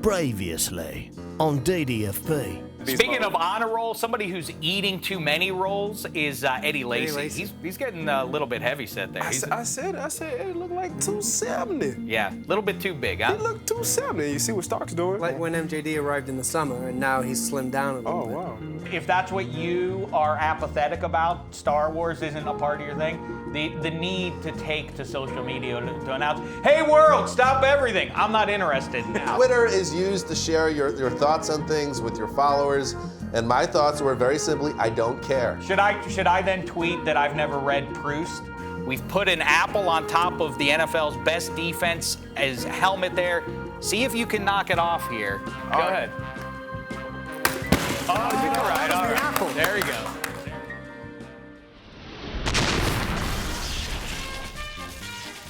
Previously on DDFP. Speaking of honor rolls, somebody who's eating too many rolls is Eddie Lacy. He's getting a little bit heavy set there. I said it looked like 270. Yeah, a little bit too big, huh? He looked 270. You see what Stark's doing? Like when MJD arrived in the summer and now he's slimmed down a little bit. Wow. If that's what you are apathetic about, Star Wars isn't a part of your thing, the need to take to social media to announce, hey world, stop everything, I'm not interested now. Twitter is used to share your thoughts on things with your followers, and my thoughts were very simply, I don't care. Should I then tweet that I've never read Proust? We've put an apple on top of the NFL's best defense as helmet there. See if you can knock it off here. Go ahead. All right. There you go.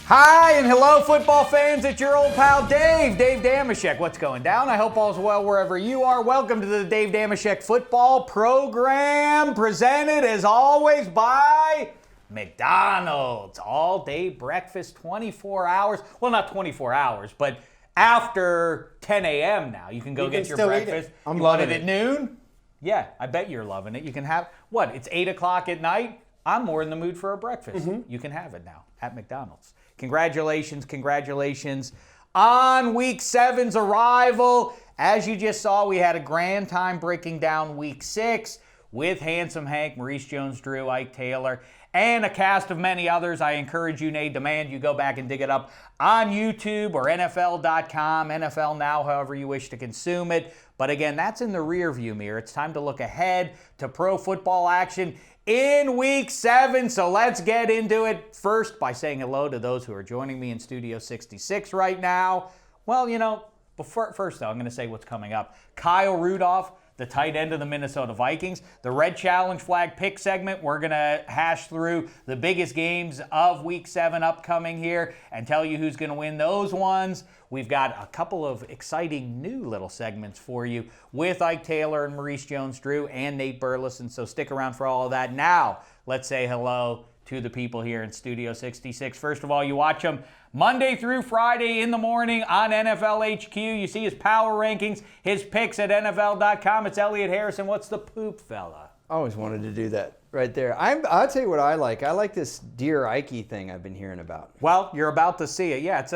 Hi and hello, football fans. It's your old pal Dave Dameshek. What's going down? I hope all's well wherever you are. Welcome to the Dave Dameshek football program, presented as always by McDonald's. All-day breakfast, 24 hours. Well, not 24 hours, but after 10 a.m. now. You can go get your breakfast. I'm loving it. At noon? Yeah, I bet you're loving it. You can have, what, it's 8 o'clock at night? I'm more in the mood for a breakfast. You can have it now at McDonald's. Congratulations on Week 7's arrival. As you just saw, we had a grand time breaking down Week 6 with Handsome Hank, Maurice Jones-Drew, Ike Taylor, and a cast of many others. I encourage you, nay, demand you go back and dig it up on YouTube or NFL.com, NFL Now, however you wish to consume it. But again, that's in the rearview mirror. It's time to look ahead to pro football action in Week 7, so let's get into it. First, by saying hello to those who are joining me in Studio 66 right now. Well, first though, I'm going to say what's coming up. Kyle Rudolph, the tight end of the Minnesota Vikings. The Red Challenge Flag pick segment, we're going to hash through the biggest games of Week 7 upcoming here and tell you who's going to win those ones. We've got a couple of exciting new little segments for you with Ike Taylor and Maurice Jones-Drew and Nate Burleson, so stick around for all of that. Now, let's say hello to the people here in Studio 66. First of all, you watch them Monday through Friday in the morning on NFL HQ. You see his power rankings, his picks at NFL.com. It's Elliot Harrison. What's the poop, fella? I always wanted to do that right there. I'll tell you what I like. I like this Dear Ike thing I've been hearing about. Well, you're about to see it. Yeah, it's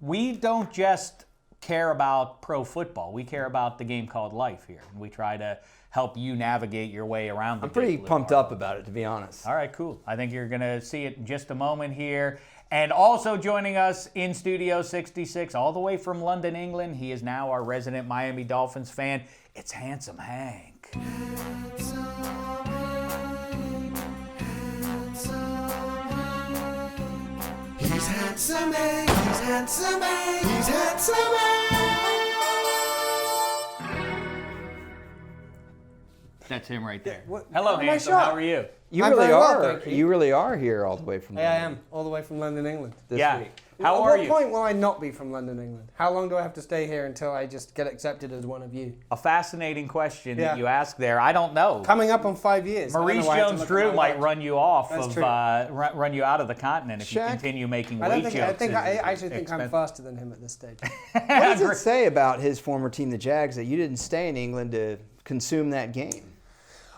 we don't just care about pro football. We care about the game called life here. And we try to help you navigate your way around the I'm pretty pumped up about it, to be honest. All right, cool. I think you're going to see it in just a moment here. And also joining us in Studio 66, all the way from London, England, he is now our resident Miami Dolphins fan. It's Handsome Hank. He's handsome Hank, he's handsome Hank, he's handsome Hank. That's him right there. What- Hello, my Handsome. shot. How are you? You I'm really very well, are. thank you. You really are here all the way from Hey, I London am, all the way from London, England. this Yeah. week. How At are what you? point will I not be from London, England? How long do I have to stay here until I just get accepted as one of you? A fascinating question Yeah. that you asked there. I don't know. Coming up on 5 years. I don't Maurice know why I have to look at Jones-Drew my might watch. run you off That's of true. run you out of the continent if you Shek? continue making I don't weight think. jokes. I actually think I'm faster than him at this stage. What does it say about his former team, the Jags, that you didn't stay in England to consume that game?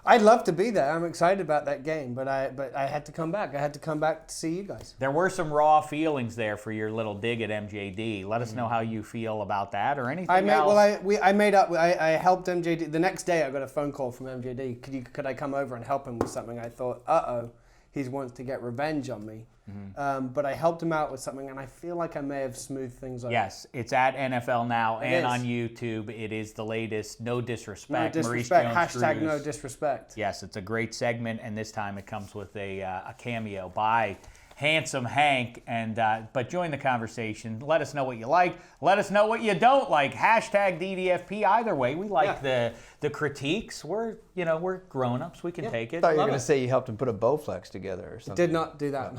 I'd love to be there. I'm excited about that game, but I had to come back. I had to come back to see you guys. There were some raw feelings there for your little dig at MJD. Let us know how you feel about that or anything else. I helped MJD. The next day I got a phone call from MJD. Could I come over and help him with something? I thought, he wants to get revenge on me. But I helped him out with something, and I feel like I may have smoothed things over. Yes, it's at NFL Now It and is. on YouTube. It is the latest. No No disrespect. disrespect. Maurice Hashtag no Jones-Drew's. disrespect. Yes, it's a great segment, and this time it comes with a cameo by Handsome Hank. But join the conversation. Let us know what you like. Let us know what you don't like. Hashtag DDFP. Either way, we like the critiques. We're grown-ups. We can take it. I thought you were Love going it. to say you helped him put a Bowflex together or something. Did not do that.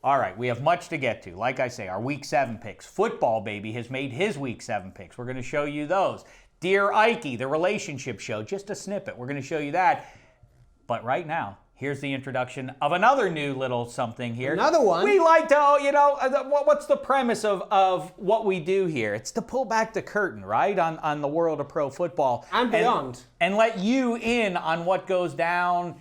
All right, we have much to get to. Like I say, our Week 7 picks. Football Baby has made his Week 7 picks. We're going to show you those. Dear Ike, the relationship show, just a snippet. We're going to show you that. But right now, here's the introduction of another new little something here. Another one? We like to, what's the premise of what we do here? It's to pull back the curtain, right, on the world of pro football. And beyond. And let you in on what goes down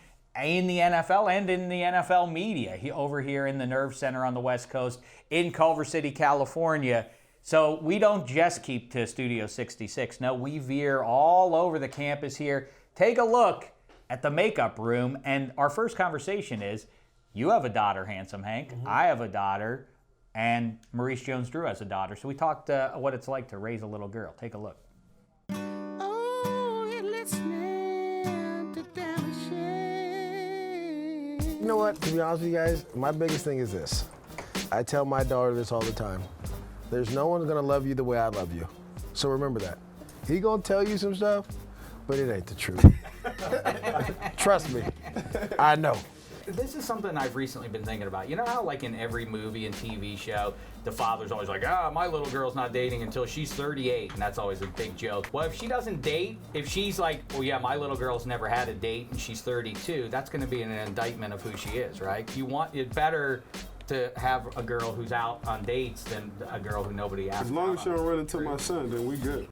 in the NFL and in the NFL media over here in the Nerve Center on the West Coast in Culver City, California. So we don't just keep to Studio 66. No, we veer all over the campus here. Take a look at the makeup room. And our first conversation is, you have a daughter, Handsome Hank. I have a daughter. And Maurice Jones-Drew has a daughter. So we talked what it's like to raise a little girl. Take a look. Oh, you're listening to Dameshek. You know what? To be honest with you guys, my biggest thing is this. I tell my daughter this all the time. There's no one gonna love you the way I love you. So remember that. He gonna tell you some stuff, but it ain't the truth. Trust me, I know. This is something I've recently been thinking about. You know how, like, in every movie and TV show, the father's always like, my little girl's not dating until she's 38, and that's always a big joke. Well, if she doesn't date, if she's like, well, yeah, my little girl's never had a date and she's 32, that's going to be an indictment of who she is, right? It better to have a girl who's out on dates than a girl who nobody asks. As long as you don't run into my son, then we good.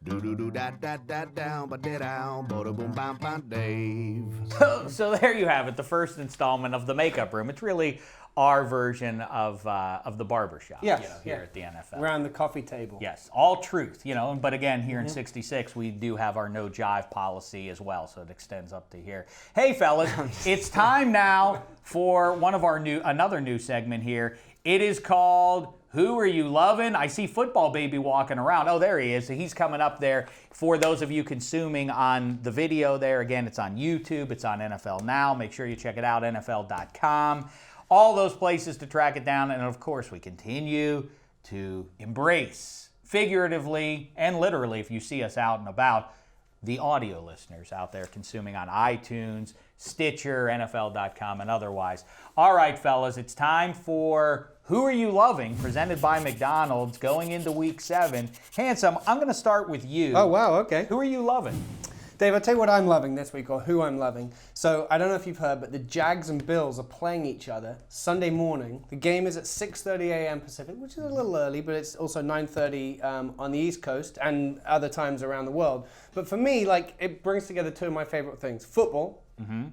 So there you have it, the first installment of the makeup room. It's really our version of the barbershop, Yes, here at the NFL. Around the coffee table. Yes, all truth, But again, here in 66, we do have our no jive policy as well, so it extends up to here. Hey, fellas, it's time now for another new segment here. It is called Who Are You Lovin'? I see Football Baby walking around. Oh, there he is. He's coming up there. For those of you consuming on the video there, again, it's on YouTube. It's on NFL Now. Make sure you check it out, NFL.com. All those places to track it down. And, of course, we continue to embrace, figuratively and literally, if you see us out and about, the audio listeners out there consuming on iTunes, Stitcher, NFL.com, and otherwise. All right, fellas, it's time for Who Are You Loving? Presented by McDonald's, going into Week 7. Handsome, I'm going to start with you. Oh, wow, okay. Who are you loving? Dave, I'll tell you what I'm loving this week, or who I'm loving. So, I don't know if you've heard, but the Jags and Bills are playing each other Sunday morning. The game is at 6:30 a.m. Pacific, which is a little early, but it's also 9:30 on the East Coast and other times around the world. But for me, it brings together two of my favorite things. Football,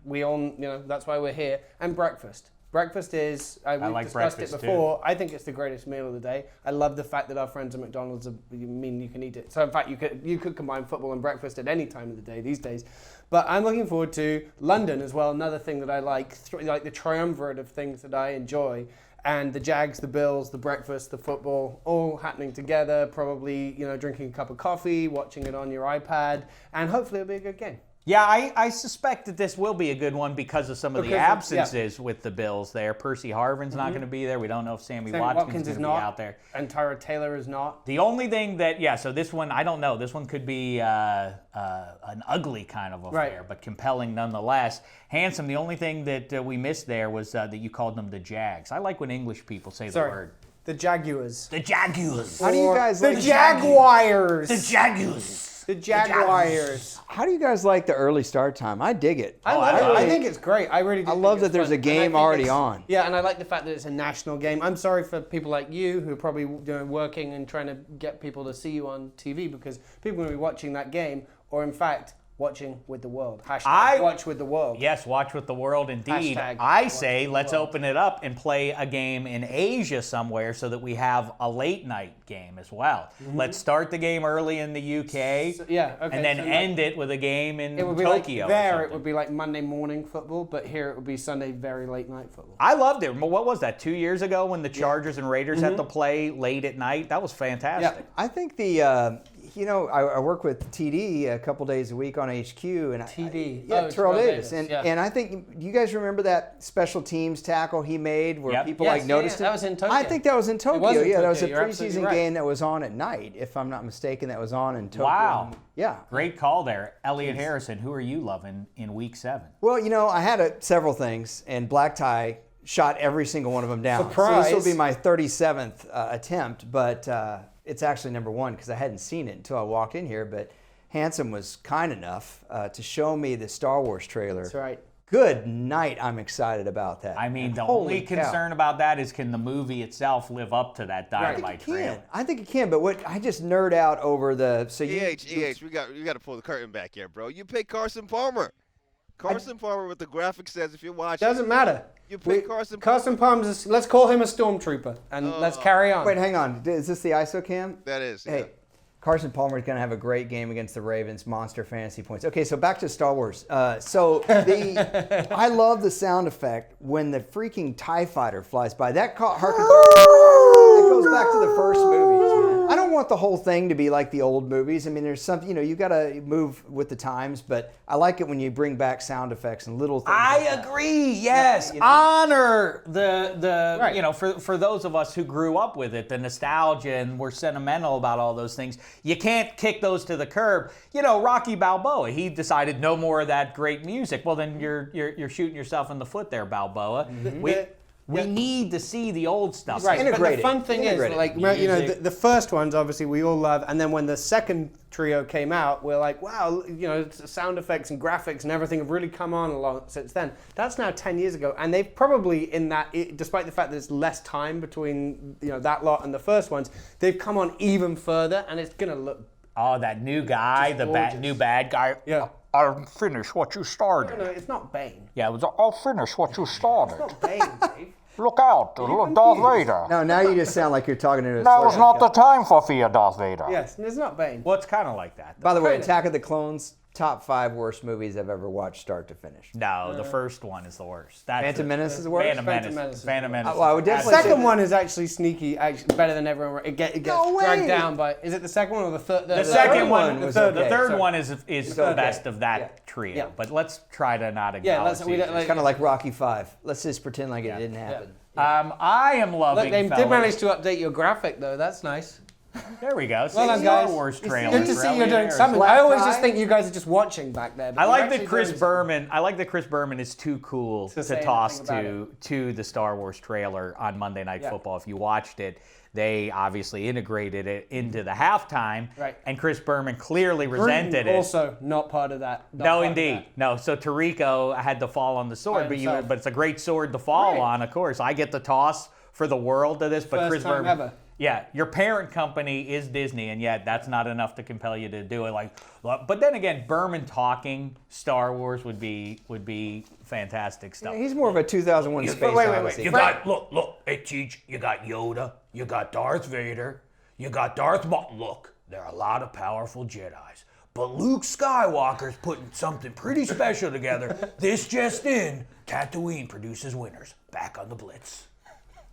we all, that's why we're here, and breakfast. Breakfast is, we've like discussed it breakfast, before, I think it's the greatest meal of the day. I love the fact that our friends at McDonald's you can eat it. So in fact, you could combine football and breakfast at any time of the day these days. But I'm looking forward to London as well, another thing that I like the triumvirate of things that I enjoy. And the Jags, the Bills, the breakfast, the football, all happening together, probably, drinking a cup of coffee, watching it on your iPad, and hopefully it'll be a good game. Yeah, I suspect that this will be a good one because of some of the absences with the Bills there. Percy Harvin's not going to be there. We don't know if Sammy Watkins is going to be out there. And Tyra Taylor is not. The only thing so this one, I don't know. This one could be an ugly kind of affair, but compelling nonetheless. Handsome, the only thing that we missed there was that you called them the Jags. I like when English people say the word. The Jaguars. The Jaguars. How do you guys the like Jaguars? The Jaguars. The Jaguars. How do you guys like the early start time? I dig it. I think it's great. I really do. I love that there's a game already on. Yeah, and I like the fact that it's a national game. I'm sorry for people like you who are probably working and trying to get people to see you on TV, because people are going to be watching that game, or in fact, watching with the world. Watch with the world. Yes, watch with the world indeed. Hashtag I say let's open it up and play a game in Asia somewhere so that we have a late night game as well. Let's start the game early in the UK and then end it with a game in Tokyo. It would be like Monday morning football, but here it would be Sunday very late night football. I loved it. What was that, 2 years ago when the Chargers and Raiders had to play late at night? That was fantastic. Yeah. I think I work with TD a couple days a week on HQ, and TD, Terrell Davis, and I think you guys remember that special teams tackle he made where people noticed it. That was in Tokyo. I think that was in Tokyo. That was a preseason right. game that was on at night, if I'm not mistaken. That was on in Tokyo. Wow. Yeah. Great call there, Elliot Harrison. Who are you loving in Week 7? Well, I had several things, and Black Tie shot every single one of them down. Surprise. So this will be my 37th attempt, but it's actually number 1 because I hadn't seen it until I walked in here. But Handsome was kind enough to show me the Star Wars trailer. That's right. good night, I'm excited about that. I mean, the Holy only cow. concern about that is can the movie itself live up to that Dynamite trailer? I think it can, but what I just nerd out over the we got to pull the curtain back here, bro. You pay Carson Palmer. Carson Palmer, what the graphic says, if you're watching. Doesn't matter. You pay Carson Palmer's. Let's call him a stormtrooper and let's carry on. Wait, hang on. Is this the ISO cam? That is. Hey, Yeah. Carson Palmer is going to have a great game against the Ravens. Monster fantasy points. Okay, so back to Star Wars. I love the sound effect when the freaking TIE fighter flies by. That harkens. It goes back to the first movies, man. I don't want the whole thing to be like the old movies. I mean, there's something, you got to move with the times, but I like it when you bring back sound effects and little things. I like that. agree. Yes, honor the Right. for those of us who grew up with it, the nostalgia, and we're sentimental about all those things. You can't kick those to the curb. Rocky Balboa, he decided no more of that great music. Well, then you're shooting yourself in the foot there, Balboa. We need to see the old stuff. Right, Integrate but it. the fun thing is, Integrate it. like, the first ones, obviously, we all love, and then when the second trio came out, we're like, wow, sound effects and graphics and everything have really come on along since then. That's now 10 years ago, and they've probably, despite the fact that there's less time between, that lot and the first ones, they've come on even further, and it's going to look... Oh, that new guy, new bad guy. Yeah. I'll finish what you started. No, it's not Bane. Yeah, it was. I'll finish what you started. It's not Bane, Dave. Look out, Darth Vader. No, now you just sound like you're talking to a Now is celebrity. not the time for fear, Darth Vader. Yes, it's not Bane. Well, it's kind of like that. By the way, Kinda. Attack of the Clones, top 5 worst movies I've ever watched start to finish. No, the first one is the worst. Phantom Menace is the worst? Phantom Menace. Phantom Menace. Well, I would The definitely say second one is actually sneaky, better than everyone. It gets No dragged way. down by. Is it the second one or the third? The second one was the okay. third Sorry. one is the best of that trio. Yeah. But let's try to not Yeah, acknowledge we these. don't, like, kind of like Rocky 5. Let's just pretend like it didn't happen. I am loving. Look, they fellas. did manage to update your graphic though. That's nice. There we go. Well done, Star guys. Wars trailer. Good to see you're doing something. Black I always tie. just think you guys are just watching back there. but I you're like actually that Chris doing something. Berman. I like that Chris Berman is too cool To to say toss anything about to the Star Wars trailer on Monday Night Football. If you watched it, they obviously integrated it into the halftime, Right. and Chris Berman clearly resented it. Also, not part of that. not No, part of indeed. that. No, so Tarico had to fall on the sword, By himself. but it's a great sword to fall Right. on, of course. I get the toss for the world to this, but First Chris time Berman. ever. Yeah, your parent company is Disney, and yet that's not enough to compel you to do it. But then again, Berman talking Star Wars would be fantastic stuff. He's more of a 2001 Space Odyssey. You got look, hey Cheech, you got Yoda, you got Darth Vader, you got Darth Maul. Look, there are a lot of powerful Jedis, but Luke Skywalker's putting something pretty special together. This just in, Tatooine produces winners. Back on the Blitz.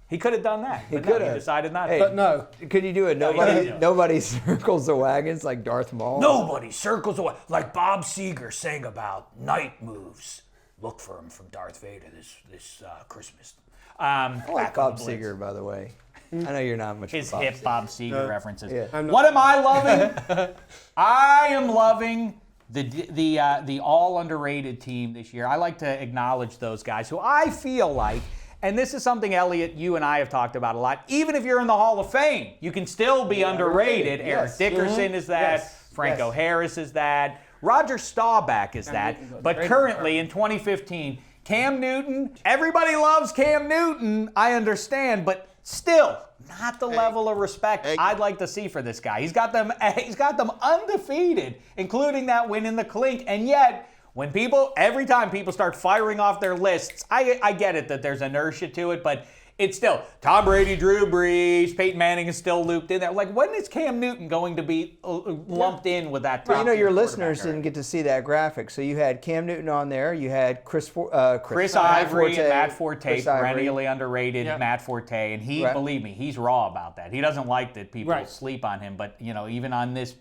He could have done that. But could He have. decided not Hey, to. But no. Could you do it? he Nobody, didn't. nobody circles the wagons like Darth Maul. Nobody circles away like Bob Seger sang about night moves. Look for him from Darth Vader this Christmas. I like Bob Blitz. Seger, by the way. I know you're not much. His of Bob hip Seger. Bob Seger references. Yeah. What am I loving? I am loving the all underrated team this year. I like to acknowledge those guys who I feel like, and this is something, Elliot, you and I have talked about a lot. Even if you're in the Hall of Fame, you can still be underrated. Eric Dickerson is that. Yes. Franco Yes. Harris is that. Roger Staubach is that. But currently in 2015, Cam Newton, everybody loves Cam Newton, I understand, but still not the level of respect I'd like to see for this guy. He's got them undefeated, including that win in the clink, and yet every time people start firing off their lists, I get it that there's inertia to it, but it's still Tom Brady, Drew Brees, Peyton Manning is still looped in there. Like, when is Cam Newton going to be lumped in with that? Well, your top-tier listeners quarterback? didn't get to see that graphic. So you had Cam Newton on there. You had Chris Ivory and Matt Forte, Chris Ivory. perennially underrated Matt Forte, and believe me, he's raw about that. He doesn't like that people sleep on him, but even on this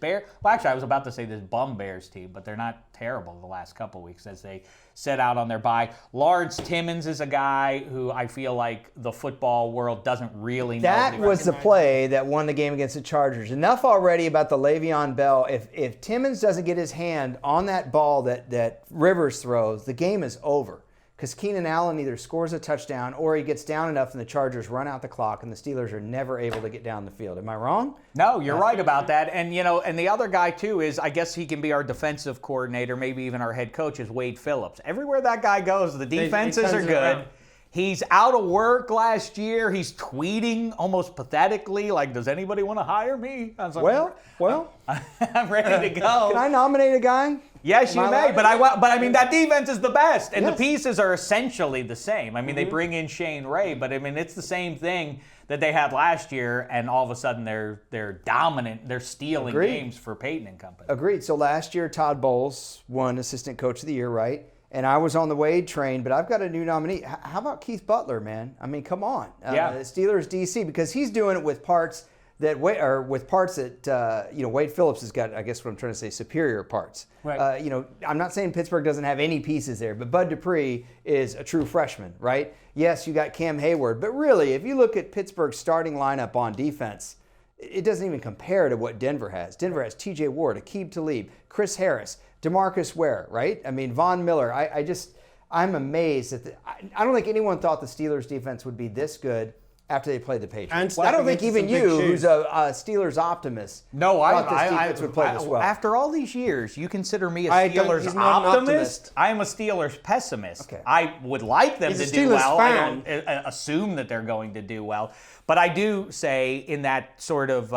actually I was about to say this bum Bears team, but they're not terrible the last couple weeks as they set out on their bye. Lawrence Timmons is a guy who I feel like the football world doesn't really know. That was the play that won the game against the Chargers. Enough already about the Le'Veon Bell. If Timmons doesn't get his hand on that ball that Rivers throws, the game is over. because Keenan Allen either scores a touchdown or he gets down enough and the Chargers run out the clock and the Steelers are never able to get down the field. Am I wrong? No, you're right about that. And, and the other guy, too, is I guess he can be our defensive coordinator, maybe even our head coach, is Wade Phillips. Everywhere that guy goes, the defenses are good. around. He's out of work last year. He's tweeting almost pathetically, like, does anybody want to hire me? I was like, Well, I'm ready to go. can I nominate a guy? Yes, you Am I may, allowed? but I mean that defense is the best, and Yes. the pieces are essentially the same. I mean, they bring in Shane Ray, but I mean it's the same thing that they had last year, and all of a sudden they're dominant. They're stealing Agreed. games for Peyton and company. Agreed. So last year, Todd Bowles won Assistant Coach of the Year, right? And I was on the Wade train, but I've got a new nominee. How about Keith Butler, man? I mean, come on. Yeah. Steelers DC, because he's doing it with parts that Wade Phillips has got, I guess what I'm trying to say, superior parts. Right. I'm not saying Pittsburgh doesn't have any pieces there, but Bud Dupree is a true freshman, right? Yes, you got Cam Hayward, but really, if you look at Pittsburgh's starting lineup on defense, it doesn't even compare to what Denver has. Denver has T.J. Ward, Aqib Talib, Chris Harris, DeMarcus Ware, right? I mean, Von Miller. I'm amazed that I don't think anyone thought the Steelers defense would be this good after they played the Patriots. And I don't stepping think into even some big you, shoes. who's a Steelers optimist, No, thought this defense would play this well. After all these years, you consider me a I don't- Steelers he's not an optimist. optimist. I am a Steelers pessimist. Okay. I would like them He's to a do Steelers well. fan. I don't assume that they're going to do well, but I do say in that sort of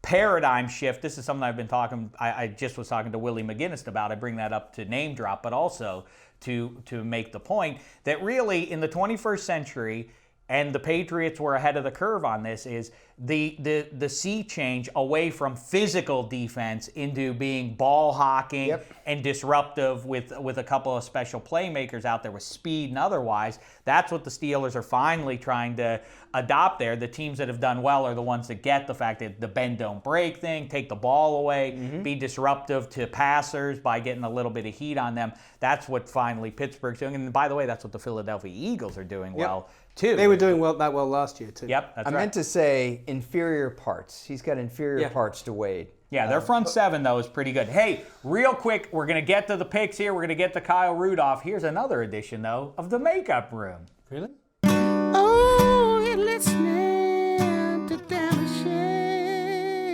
paradigm shift. This is something I've been talking. I just was talking to Willie McGinnis about. I bring that up to name drop, but also to make the point that really in the 21st century. And the Patriots were ahead of the curve on this, is the sea change away from physical defense into being ball hawking and disruptive with a couple of special playmakers out there with speed and otherwise. That's what the Steelers are finally trying to adopt there. The teams that have done well are the ones that get the fact that the bend don't break thing, take the ball away, be disruptive to passers by getting a little bit of heat on them. That's what finally Pittsburgh's doing. And by the way, that's what the Philadelphia Eagles are doing well too. They were doing that well last year too. Yep, that's I right. meant to say inferior parts. He's got inferior parts to Wade. Yeah, their front seven, though, is pretty good. Hey, real quick, we're going to get to the picks here. We're going to get to Kyle Rudolph. Here's another edition, though, of the Makeup Room. Really? Oh, you're listening to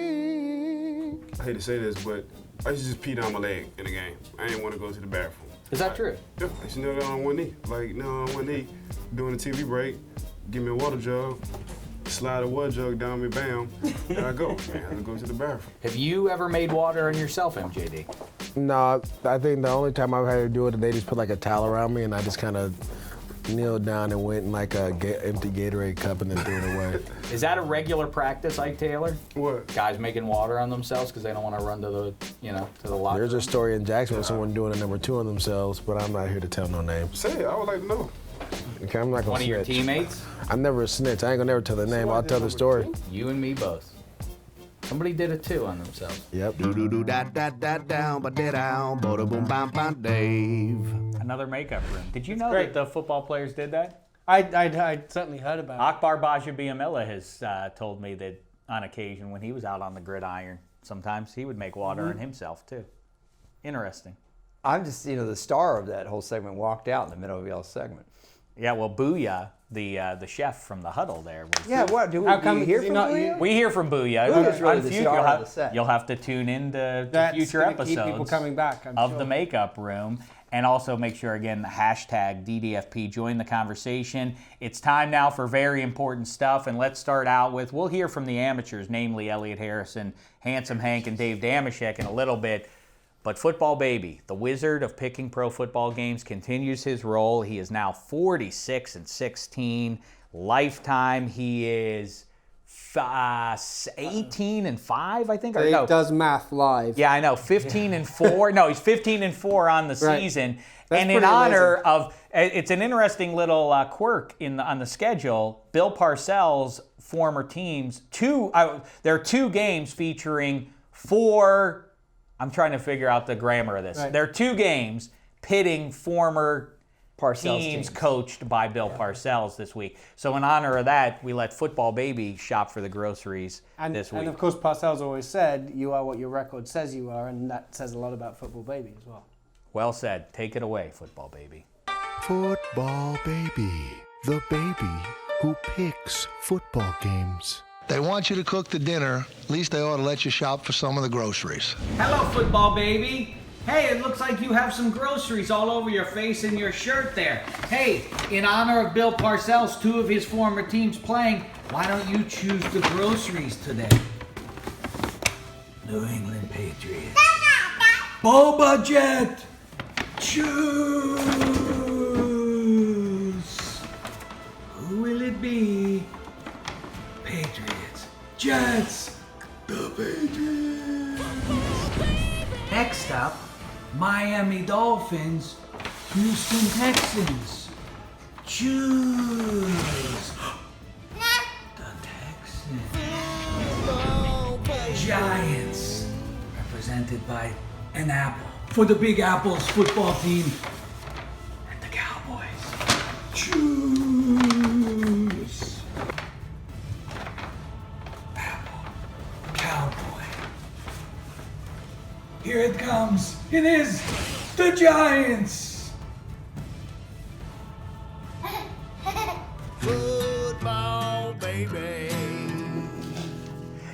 Dameshek. I hate to say this, but I used to just pee down my leg in the game. I didn't want to go to the bathroom. Is that true? Yeah, I used to kneel down on one knee. Kneel on one knee, during the TV break, give me a water jug, slide a water jug down me, bam, and I go. Man, I have to go to the bathroom. Have you ever made water on yourself, MJD? No, I think the only time I've had to do it, they just put like a towel around me and I just kind of kneeled down and went in like a empty Gatorade cup and then threw it away. Is that a regular practice, Ike Taylor? What? Guys making water on themselves because they don't want to run to the, to the locker There's room? a story in Jackson of someone doing a number 2 on themselves, but I'm not here to tell no names. Say it, I would like to know. Okay, I'm not gonna One of your snitch. teammates? I'm never a snitch. I ain't gonna never tell the name. I'll tell the story. You and me both. Somebody did it too on themselves. Yep. Down, but down, boom, bam, bam, Dave. Another makeup room. Did you know great. that the football players did that? I certainly heard about it. Akbar Bajabiamila has told me that on occasion when he was out on the gridiron, sometimes he would make water on himself too. Interesting. I'm just, the star of that whole segment walked out in the middle of y'all's segment. Yeah, well, Booyah, the chef from the huddle there. Was Yeah, what? Do How we come hear is he from not- Booyah? We hear from Booyah. Booyah's really On the future- star you'll of have, the set. You'll have to tune in to That's future gonna episodes keep people coming back, I'm of sure. the Makeup Room. And also make sure, again, hashtag DDFP, join the conversation. It's time now for very important stuff. And let's start out with, we'll hear from the amateurs, namely Elliot Harrison, Handsome Hank, and Dave Dameshek in a little bit. But Football Baby, the wizard of picking pro football games, continues his role. He is now 46-16. Lifetime, he is 18-5, I think. Or Dave no. does math live. Yeah, I know. 15-4. No, he's 15-4 on the Right. season. That's And in pretty honor amazing. of, it's an interesting little quirk on the schedule. Bill Parcells' former teams, there are 2 games featuring 4. I'm trying to figure out the grammar of this. Right. There are 2 games pitting former Parcells teams coached by Bill Parcells this week. So in honor of that, we let Football Baby shop for the groceries this week. And of course, Parcells always said, you are what your record says you are, and that says a lot about Football Baby as well. Well said. Take it away, Football Baby. Football Baby, the baby who picks football games. They want you to cook the dinner. At least they ought to let you shop for some of the groceries. Hello, football baby. Hey, it looks like you have some groceries all over your face and your shirt there. Hey, in honor of Bill Parcells, 2 of his former teams playing, why don't you choose the groceries today? New England Patriots. Boba Jet. Choose. Who will it be? Patriots. Jets. The Patriots. Next up, Miami Dolphins. Houston Texans. Choose. The Texans. Giants. Represented by an apple. For the Big Apples football team. And the Cowboys. Choose. Apple. Cowboy. Here it comes. It is the Giants. Football baby.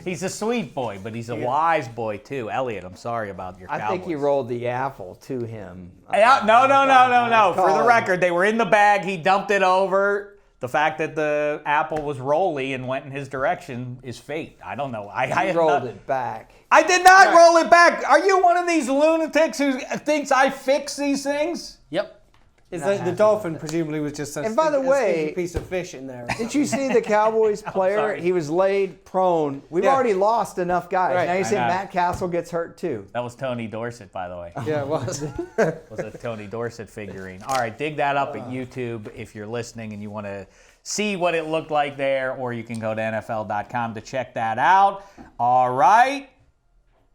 He's a sweet boy, but he's a wise boy too. Elliot, I'm sorry about your Cowboys. I think you rolled the apple to him. No. For the record, they were in the bag. He dumped it over. The fact that the apple was rolly and went in his direction is fate. I don't know. I rolled it back. I did not roll it back. Are you one of these lunatics who thinks I fix these things? Yep. It's like the dolphin presumably was just a, And by the way, stinky piece of fish in there. Did you see the Cowboys player? sorry. He was laid prone. We've already lost enough guys. Right. Now you say I know. Matt Castle gets hurt too. That was Tony Dorsett, by the way. Yeah, it was. Was a Tony Dorsett figurine. All right, dig that up at YouTube if you're listening and you want to see what it looked like there, or you can go to NFL.com to check that out. All right.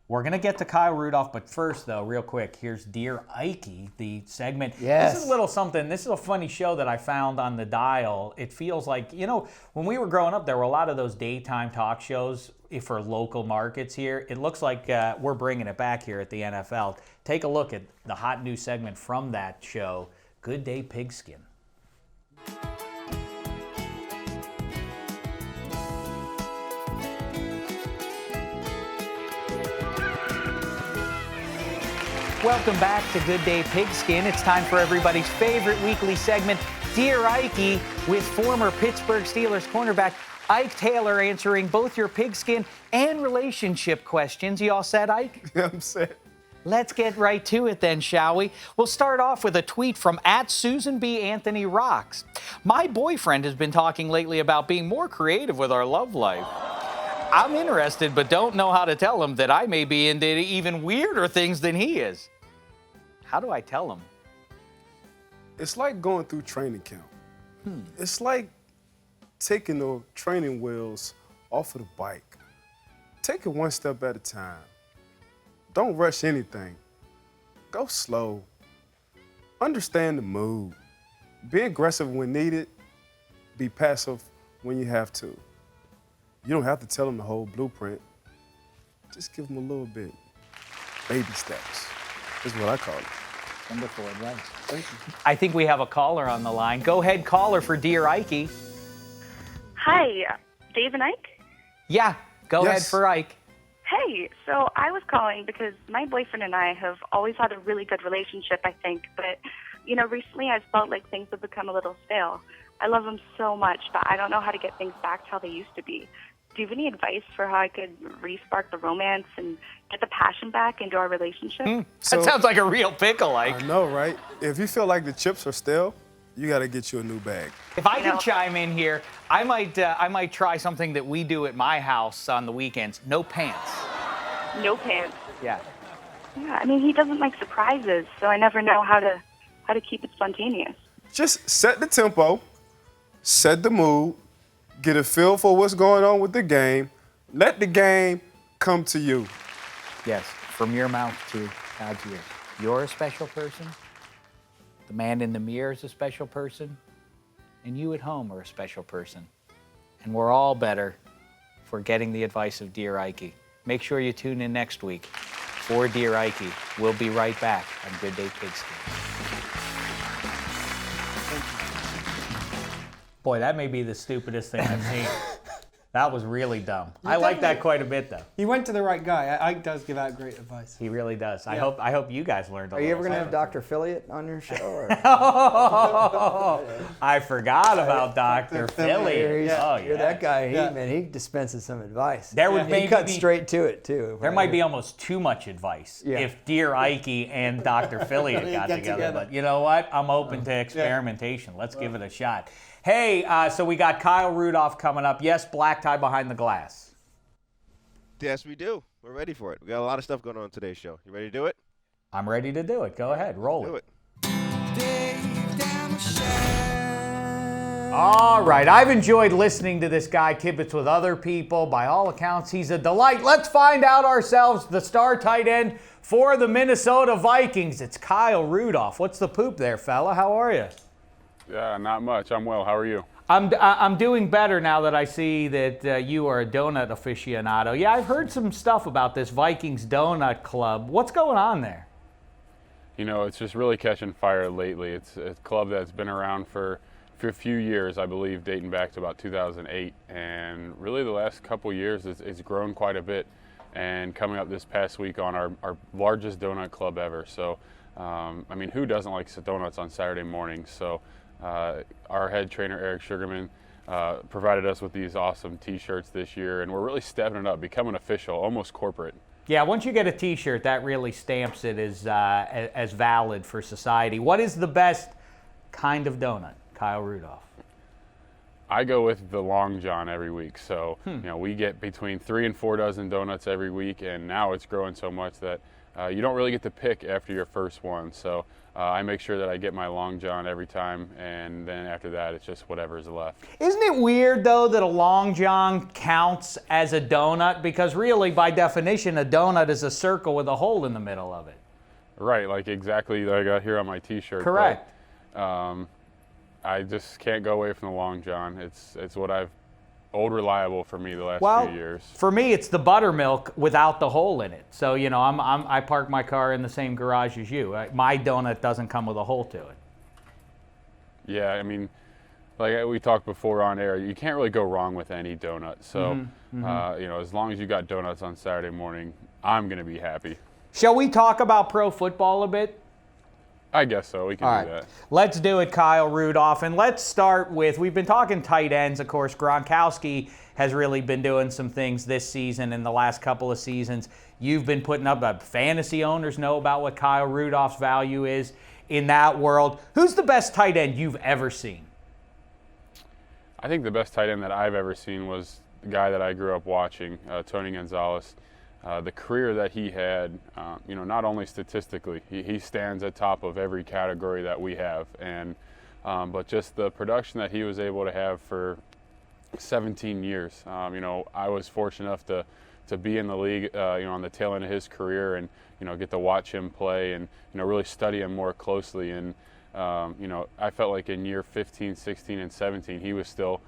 We're going to get to Kyle Rudolph, but first, though, real quick, here's Dear Ike, the segment. Yes. This is a little something. This is a funny show that I found on the dial. It feels like, when we were growing up, there were a lot of those daytime talk shows for local markets here. It looks like we're bringing it back here at the NFL. Take a look at the hot new segment from that show, Good Day Pigskin. Welcome back to Good Day Pigskin. It's time for everybody's favorite weekly segment, Dear Ike, with former Pittsburgh Steelers cornerback Ike Taylor answering both your pigskin and relationship questions. You all set, Ike? I'm set. Let's get right to it then, shall we? We'll start off with a tweet from @SusanB.AnthonyRocks. My boyfriend has been talking lately about being more creative with our love life. I'm interested, but don't know how to tell him that I may be into even weirder things than he is. How do I tell him? It's like going through training camp. It's like taking the training wheels off of the bike. Take it one step at a time. Don't rush anything. Go slow. Understand the mood. Be aggressive when needed. Be passive when you have to. You don't have to tell them the whole blueprint. Just give them a little bit. Baby steps is what I call it. Wonderful advice. Thank you. I think we have a caller on the line. Go ahead, caller for Dear Ike. Hi, Dave and Ike? Yeah, go ahead Yes. for Ike. Hey, so I was calling because my boyfriend and I have always had a really good relationship, I think, but, recently I've felt like things have become a little stale. I love him so much, but I don't know how to get things back to how they used to be. Do you have any advice for how I could re-spark the romance and get the passion back into our relationship? That sounds like a real pickle, Ike. I know, right? If you feel like the chips are stale, you got to get you a new bag. If I could chime in here, I might try something that we do at my house on the weekends. No pants. No pants. Yeah. Yeah, I mean, he doesn't like surprises, so I never know how to keep it spontaneous. Just set the tempo, set the mood, get a feel for what's going on with the game. Let the game come to you. Yes, from your mouth to God's ears. You're a special person. The man in the mirror is a special person. And you at home are a special person. And we're all better for getting the advice of Dear Ike. Make sure you tune in next week for Dear Ike. We'll be right back on Good Day Pigskin. Boy, that may be the stupidest thing I've seen. That was really dumb. I like that quite a bit, though. He went to the right guy. Ike does give out great advice. He really does. I hope you guys learned a Are you ever going to have Dr. Philliot on your show? Or? I forgot about Dr. Philliot. Oh, yeah. You're that guy. He dispenses some advice. There would he cuts straight to it, too. There might be almost too much advice if Dear Ike and Dr. Philliot got together. But you know what? I'm open to experimentation. Let's give it a shot. Hey, so we got Kyle Rudolph coming up. Yes, black tie behind the glass. Yes, we do. We're ready for it. We got a lot of stuff going on today's show. You ready to do it? I'm ready to do it. Go ahead. Roll Do it. it. All right. I've enjoyed listening to this guy kibitz with other people. By all accounts, he's a delight. Let's find out ourselves the star tight end for the Minnesota Vikings. It's Kyle Rudolph. What's the poop there, fella? How are you? Yeah, not much. I'm well. How are you? I'm doing better now that I see that you are a donut aficionado. Yeah, I've heard some stuff about this Vikings Donut Club. What's going on there? You know, it's just really catching fire lately. It's a club that's been around for a few years, I believe, dating back to about 2008. And really the last couple years, it's grown quite a bit. And coming up this past week on our largest donut club ever. So, I mean, who doesn't like donuts on Saturday mornings? So, our head trainer, Eric Sugarman, provided us with these awesome T-shirts this year, and we're really stepping it up, becoming official, almost corporate. Yeah, once you get a T-shirt, that really stamps it as valid for society. What is the best kind of donut, Kyle Rudolph? I go with the Long John every week. So, you know, we get between 3 and 4 dozen donuts every week, and now it's growing so much that you don't really get to pick after your first one. So I make sure that I get my Long John every time, and then after that, it's just whatever's left. Isn't it weird, though, that a Long John counts as a donut? Because really, by definition, a donut is a circle with a hole in the middle of it. Right, like exactly like I got here on my T-shirt. Correct. But, I just can't go away from the Long John. It's what I've old reliable for me the last few years. For me, it's the buttermilk without the hole in it. So, you know, I park my car in the same garage as you. My donut doesn't come with a hole to it. Yeah, I mean, like we talked before on air, you can't really go wrong with any donut. So, you know, as long as you got donuts on Saturday morning, I'm going to be happy. Shall we talk about pro football a bit? I guess so. We can do that. Let's do it, Kyle Rudolph. And let's start with, we've been talking tight ends. Of course, Gronkowski has really been doing some things this season and the last couple of seasons. You've been putting up, fantasy owners know about what Kyle Rudolph's value is in that world. Who's the best tight end you've ever seen? I think the best tight end that I've ever seen was the guy that I grew up watching, Tony Gonzalez. The career that he had, you know, not only statistically, he stands at top of every category that we have, and but just the production that he was able to have for 17 years. You know, I was fortunate enough to be in the league, you know, on the tail end of his career, and you know, get to watch him play, and you know, really study him more closely. And you know, I felt like in year 15, 16, and 17, he was still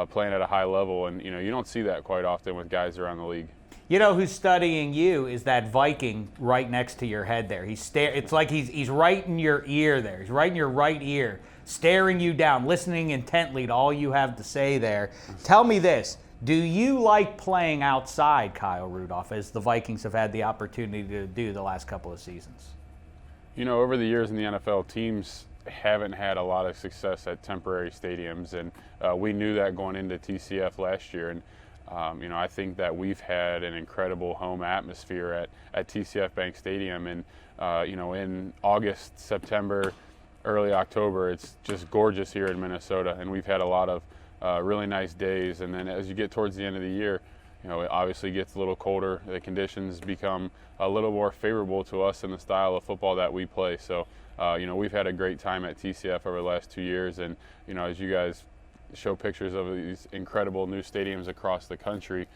playing at a high level, and you know, you don't see that quite often with guys around the league. You know who's studying you is that Viking right next to your head there. It's like he's right in your ear there. He's right in your right ear, staring you down, listening intently to all you have to say there. Tell me this. Do you like playing outside, Kyle Rudolph, as the Vikings have had the opportunity to do the last couple of seasons? You know, over the years in the NFL, teams haven't had a lot of success at temporary stadiums, and we knew that going into TCF last year. And you know, I think that we've had an incredible home atmosphere at TCF Bank Stadium, and you know, in August, September, early October, it's just gorgeous here in Minnesota, and we've had a lot of really nice days. And then as you get towards the end of the year, you know, it obviously gets a little colder. The conditions become a little more favorable to us in the style of football that we play. So, you know, we've had a great time at TCF over the last 2 years, and you know, as you guys show pictures of these incredible new stadiums across the country,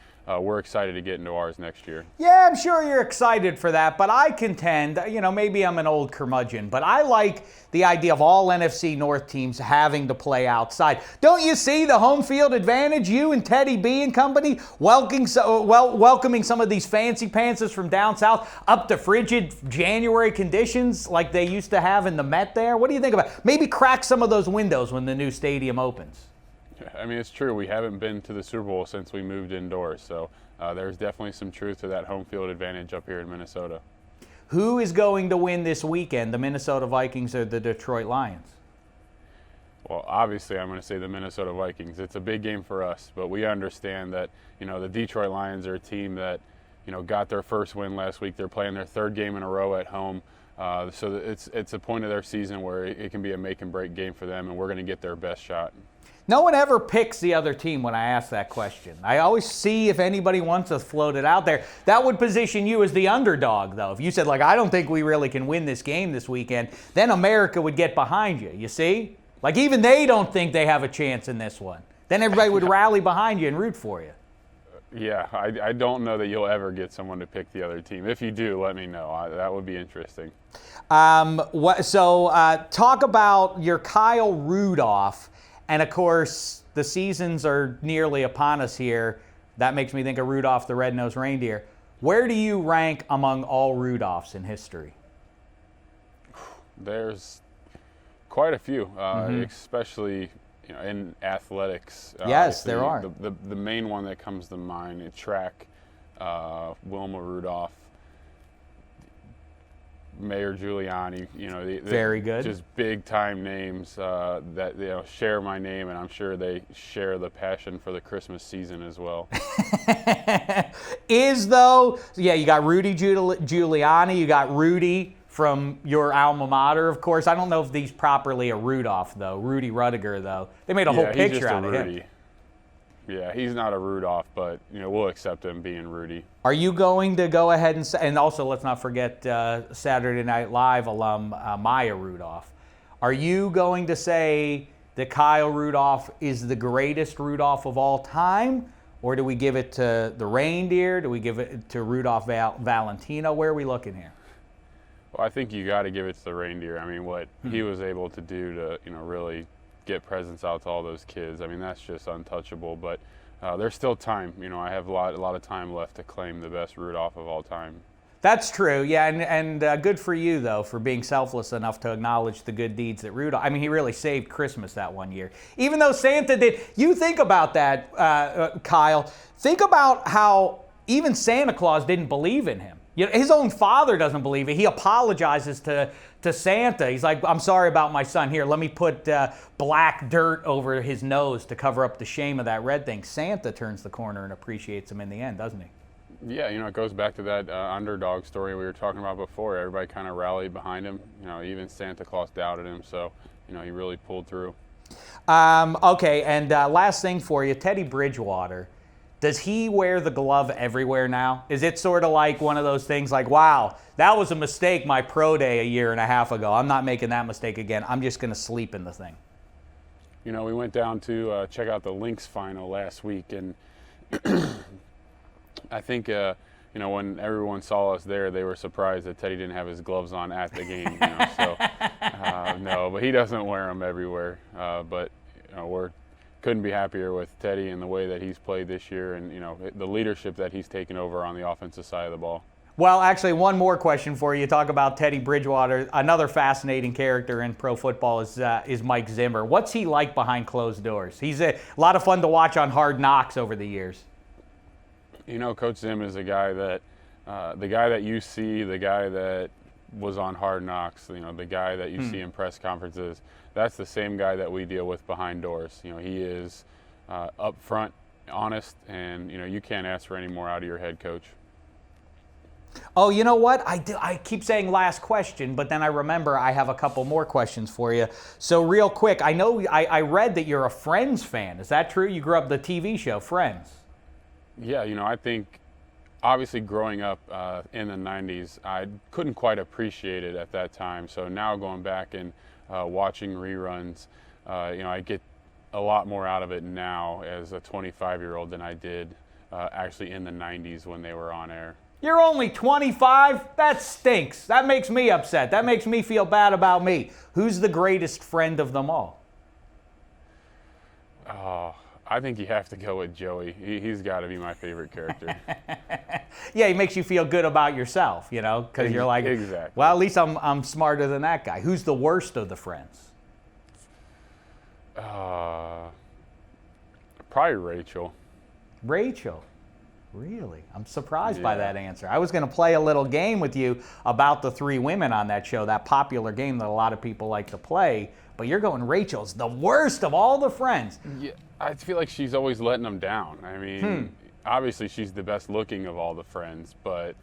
we're excited to get into ours next year. Yeah, I'm sure you're excited for that, but I contend, you know, maybe I'm an old curmudgeon, but I like the idea of all NFC North teams having to play outside. Don't you see the home field advantage? You and Teddy B and company welcoming some of these fancy pantsers from down south up to frigid January conditions like they used to have in the Met there. What do you think about it? Maybe crack some of those windows when the new stadium opens. I mean, it's true. We haven't been to the Super Bowl since we moved indoors, so there's definitely some truth to that home field advantage up here in Minnesota. Who is going to win this weekend, the Minnesota Vikings or the Detroit Lions? Well, obviously, I'm going to say the Minnesota Vikings. It's a big game for us, but we understand that, the Detroit Lions are a team that, got their first win last week. They're playing their third game in a row at home. So it's a point of their season where it can be a make and break game for them, and we're going to get their best shot. No one ever picks the other team when I ask that question. I always see if anybody wants to float it out there. That would position you as the underdog, though. If you said, I don't think we really can win this game this weekend, then America would get behind you, you see? Even they don't think they have a chance in this one. Then everybody would rally behind you and root for you. Yeah, I don't know that you'll ever get someone to pick the other team. If you do, let me know. That would be interesting. Talk about your Kyle Rudolph. And, of course, the seasons are nearly upon us here. That makes me think of Rudolph the Red-Nosed Reindeer. Where do you rank among all Rudolphs in history? There's quite a few, especially in athletics. Yes, there are. The main one that comes to mind is track, Wilma Rudolph, Mayor Giuliani, very good. Just big time names that share my name, and I'm sure they share the passion for the Christmas season as well. You got Rudy Giuliani, you got Rudy from your alma mater, of course. I don't know if he's properly a Rudolph though. Rudy Rudiger though. They made a whole picture out of him. Yeah, he's not a Rudolph, but we'll accept him being Rudy. Are you going to go ahead and also let's not forget Saturday Night Live alum Maya Rudolph. Are you going to say that Kyle Rudolph is the greatest Rudolph of all time, or do we give it to the reindeer? Do we give it to Rudolph Valentino? Where are we looking here? Well, I think you got to give it to the reindeer. I mean, what he was able to do to really get presents out to all those kids. I mean, that's just untouchable. But there's still time. I have a lot of time left to claim the best Rudolph of all time. That's true, yeah, and good for you, though, for being selfless enough to acknowledge the good deeds that Rudolph, I mean, he really saved Christmas that one year. Even though Santa did, you think about that, Kyle, think about how even Santa Claus didn't believe in him. His own father doesn't believe it. He apologizes to Santa. He's like, I'm sorry about my son. Here, let me put black dirt over his nose to cover up the shame of that red thing. Santa turns the corner and appreciates him in the end, doesn't he? Yeah, it goes back to that underdog story we were talking about before. Everybody kind of rallied behind him. Even Santa Claus doubted him, so, he really pulled through. Okay, and last thing for you, Teddy Bridgewater. Does he wear the glove everywhere now? Is it sort of like one of those things like, wow, that was a mistake my pro day a year and a half ago. I'm not making that mistake again. I'm just going to sleep in the thing. We went down to check out the Lynx final last week, and I think, when everyone saw us there, they were surprised that Teddy didn't have his gloves on at the game. No, but he doesn't wear them everywhere. But we're couldn't be happier with Teddy and the way that he's played this year, and the leadership that he's taken over on the offensive side of the ball. Well, actually, one more question for you. Talk about Teddy Bridgewater. Another fascinating character in pro football is Mike Zimmer. What's he like behind closed doors? He's a lot of fun to watch on Hard Knocks over the years. Coach Zim is a guy that you see, the guy that was on Hard Knocks, the guy that you see in press conferences. That's the same guy that we deal with behind doors. He is upfront, honest, and you can't ask for any more out of your head coach. Oh, you know what? I keep saying last question, but then I remember I have a couple more questions for you. So real quick, I know I read that you're a Friends fan. Is that true? You grew up the TV show Friends. Yeah, I think obviously growing up in the 90s, I couldn't quite appreciate it at that time. So now going back and watching reruns, I get a lot more out of it now as a 25-year-old than I did actually in the 90s when they were on air. You're only 25? That stinks. That makes me upset. That makes me feel bad about me. Who's the greatest friend of them all? Oh, I think you have to go with Joey. He's got to be my favorite character. Yeah, he makes you feel good about yourself, because you're like, exactly. Well, at least I'm smarter than that guy. Who's the worst of the friends? Probably Rachel. Rachel. Really? I'm surprised by that answer. I was going to play a little game with you about the 3 women on that show, that popular game that a lot of people like to play, but you're going Rachel's the worst of all the friends. Yeah, I feel like she's always letting them down. I mean, obviously she's the best looking of all the friends, but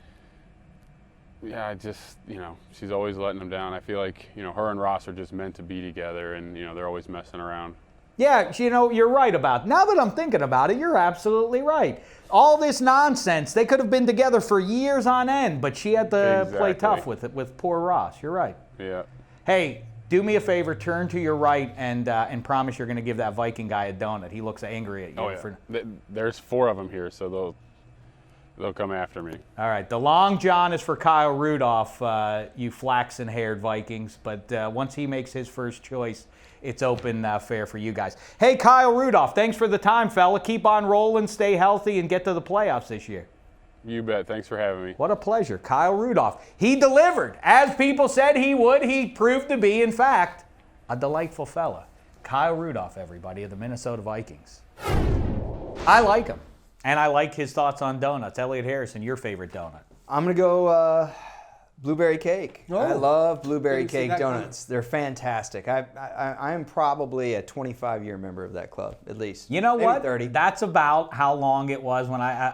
yeah, she's always letting them down. I feel like, her and Ross are just meant to be together, and, they're always messing around. Yeah, you're right about it. Now that I'm thinking about it, you're absolutely right. All this nonsense, they could have been together for years on end, but she had to play tough with it, with poor Ross. You're right. Yeah. Hey, do me a favor, turn to your right and promise you're going to give that Viking guy a donut. He looks angry at you. Oh, yeah. There's 4 of them here, so they'll come after me. All right, the long john is for Kyle Rudolph, you flaxen-haired Vikings, but once he makes his first choice, it's open fair for you guys. Hey, Kyle Rudolph, thanks for the time, fella. Keep on rolling, stay healthy, and get to the playoffs this year. You bet. Thanks for having me. What a pleasure. Kyle Rudolph. He delivered. As people said he would, he proved to be, in fact, a delightful fella. Kyle Rudolph, everybody, of the Minnesota Vikings. I like him, and I like his thoughts on donuts. Elliot Harrison, your favorite donut? I'm going to go blueberry cake. Oh. I love blueberry cake that donuts. They're fantastic. I'm probably a 25-year member of that club, at least. You know Maybe what? 30. That's about how long it was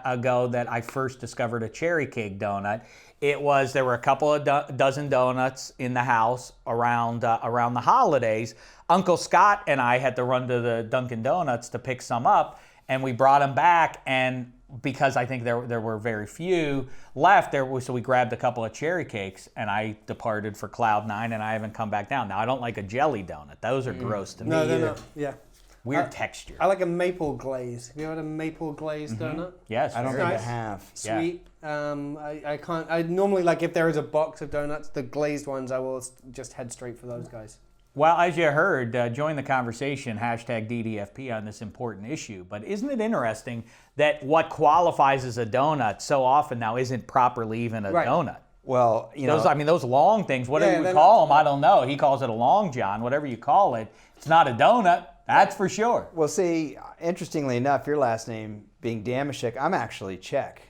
ago that I first discovered a cherry cake donut. There were a couple of dozen donuts in the house around the holidays. Uncle Scott and I had to run to the Dunkin' Donuts to pick some up, and we brought them back, and because I think there were very few left, so we grabbed a couple of cherry cakes, and I departed for Cloud 9, and I haven't come back down. Now, I don't like a jelly donut. Those are gross to me. No, they're not. Yeah. Weird texture. I like a maple glaze. Have you had a maple glaze donut? Yes. I don't think I Nice. have. Sweet. I can't. I normally, like, if there is a box of donuts, the glazed ones, I will just head straight for those guys. Well, as you heard, join the conversation, #DDFP on this important issue. But isn't it interesting that what qualifies as a donut so often now isn't properly even a donut? Well, those long things, whatever you call them, I don't know. He calls it a long john, whatever you call it. It's not a donut, that's for sure. Well, see, interestingly enough, your last name being Dameshek, I'm actually Czech.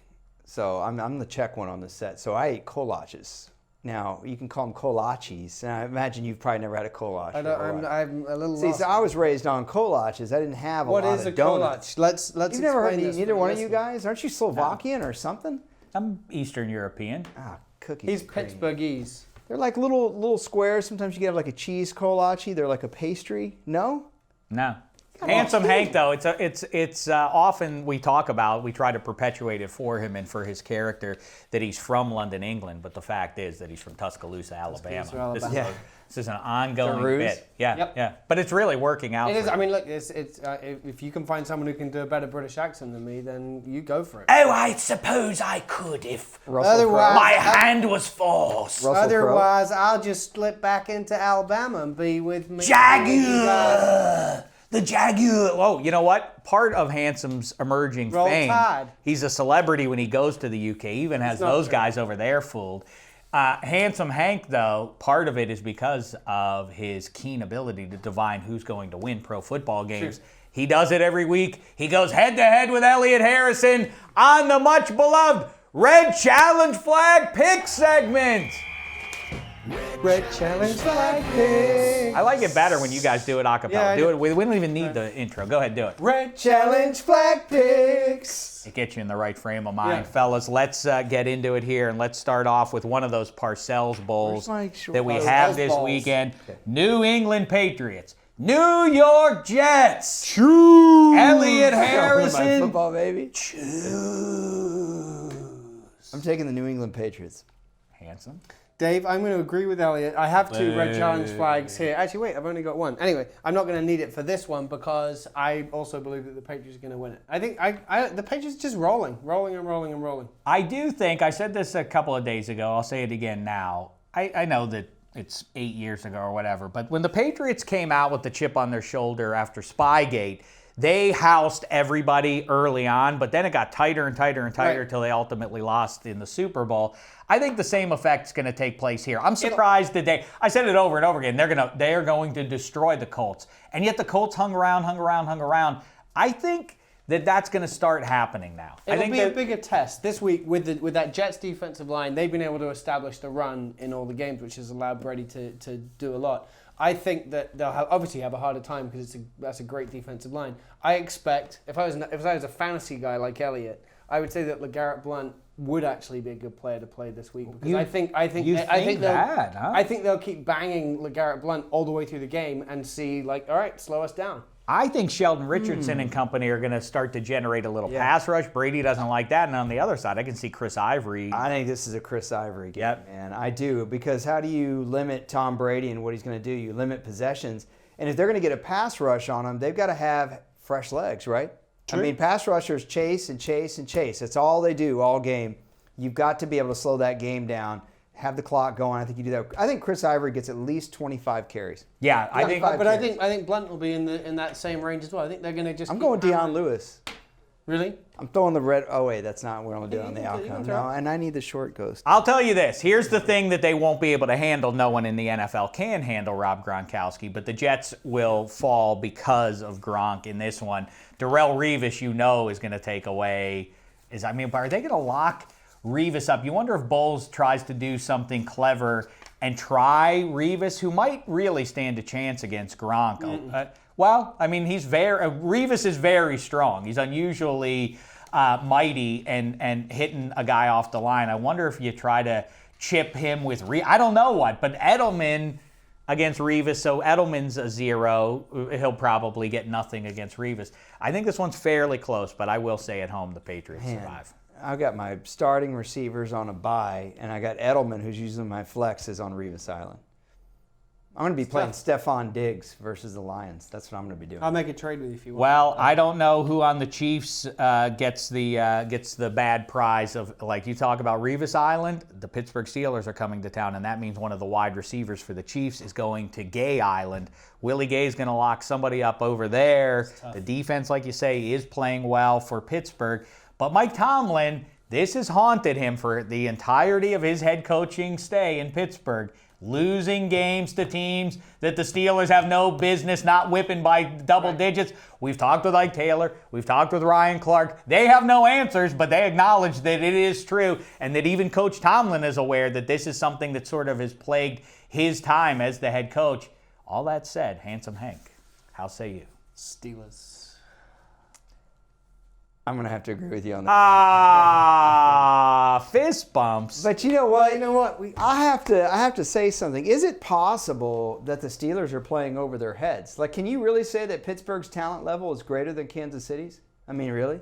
So I'm the Czech one on the set. So I eat kolaches. Now, you can call them kolaches. And I imagine you've probably never had a kolach. I'm a little See, lost. so I was raised on kolaches. I didn't have a lot of donuts. What is a kolach? Let's You've never heard explain this neither for one the of you listener. guys? Aren't you Slovakian or something? I'm Eastern European. Ah, cookies. He's and cream. Pittsburghese. They're like little squares. Sometimes you get like a cheese kolache. They're like a pastry. No? No. Handsome Hank, though, it's often we talk about, we try to perpetuate it for him and for his character that he's from London, England, but the fact is that he's from Tuscaloosa, Alabama. This is an ongoing bit. Yeah. But it's really working out. It is. for I him. mean, look, if you can find someone who can do a better British accent than me, then you go for it. Oh, I suppose I could if Otherwise, my hand was forced. Otherwise, I'll just slip back into Alabama and be with me. Jaguar! The Jaguar. Oh, you know what? Part of Handsome's emerging Roll fame, Tide. he's a celebrity when he goes to the UK. He even has not those true. guys over there fooled. Handsome Hank, though, part of it is because of his keen ability to divine who's going to win pro football games. Sure. He does it every week. He goes head-to-head with Elliot Harrison on the much-beloved Red Challenge Flag Pick segment. Red Challenge Flag Picks. I like it better when you guys do it a cappella. Yeah, do it. We don't even need the intro. Go ahead, do it. Red Challenge Flag Picks. It gets you in the right frame of mind. Yeah. Fellas, let's get into it here, and let's start off with one of those Parcells Bowls that we have this weekend. Okay. New England Patriots. New York Jets. Choose. Elliot Harrison. Football, baby. Choose. I'm taking the New England Patriots. Handsome. Dave, I'm going to agree with Elliot. I have 2 Red Challenge flags here. Actually, wait, I've only got 1. Anyway, I'm not going to need it for this one because I also believe that the Patriots are going to win it. I think the Patriots are just rolling. I do think, I said this a couple of days ago, I'll say it again now. I know that it's 8 years ago or whatever, but when the Patriots came out with the chip on their shoulder after Spygate, they housed everybody early on, but then it got tighter and tighter and tighter until they ultimately lost in the Super Bowl. I think the same effect's going to take place here. I'm surprised today. I said it over and over again. They are going to destroy the Colts, and yet the Colts hung around. I think that's going to start happening now. It'll be a bigger test this week with that Jets defensive line. They've been able to establish the run in all the games, which has allowed Brady to do a lot. I think that they'll obviously have a harder time because that's a great defensive line. I expect if I was a fantasy guy like Elliott, I would say that LeGarrette Blount would actually be a good player to play this week because I think they'll keep banging LeGarrette Blount all the way through the game and see all right, slow us down. I think Sheldon Richardson and company are going to start to generate a little pass rush. Brady doesn't like that. And on the other side, I can see Chris Ivory. I think this is a Chris Ivory game, man. I do. Because how do you limit Tom Brady and what he's going to do? You limit possessions. And if they're going to get a pass rush on him, they've got to have fresh legs, right? True. I mean, pass rushers chase and chase and chase. That's all they do all game. You've got to be able to slow that game down. Have the clock going. I think you do that. I think Chris Ivory gets at least 25 carries. Yeah, I think. But I think Blunt will be in that same range as well. I think they're going to just. I'm going Deion Lewis. Really? I'm throwing the red. Oh wait, that's not what I'm doing on the outcome. No, and I need the short ghost. I'll tell you this. Here's the thing that they won't be able to handle. No one in the NFL can handle Rob Gronkowski, but the Jets will fall because of Gronk in this one. Darrelle Revis, is going to take away. Are they going to lock Revis up? You wonder if Bowles tries to do something clever and try Revis, who might really stand a chance against Gronk. Revis is very strong. He's unusually mighty and hitting a guy off the line. I wonder if you try to chip him with I don't know what, but Edelman against Revis, so Edelman's a 0. He'll probably get nothing against Revis. I think this one's fairly close, but I will say at home the Patriots survive. I've got my starting receivers on a bye, and I got Edelman, who's using my flexes on Revis Island. I'm going to be playing Stephon Diggs versus the Lions. That's what I'm going to be doing. I'll make a trade with you if you want. Well, I don't know who on the Chiefs gets the bad prize of, like you talk about Revis Island. The Pittsburgh Steelers are coming to town, and that means one of the wide receivers for the Chiefs is going to Gay Island. Willie Gay's going to lock somebody up over there. The defense, like you say, is playing well for Pittsburgh. But Mike Tomlin, this has haunted him for the entirety of his head coaching stay in Pittsburgh. Losing games to teams that the Steelers have no business not whipping by double digits. We've talked with Ike Taylor. We've talked with Ryan Clark. They have no answers, but they acknowledge that it is true and that even Coach Tomlin is aware that this is something that sort of has plagued his time as the head coach. All that said, Handsome Hank, how say you? Steelers. I'm going to have to agree with you on that. Fist bumps. But you know what? I have to say something. Is it possible that the Steelers are playing over their heads? Like, can you really say that Pittsburgh's talent level is greater than Kansas City's? I mean, really?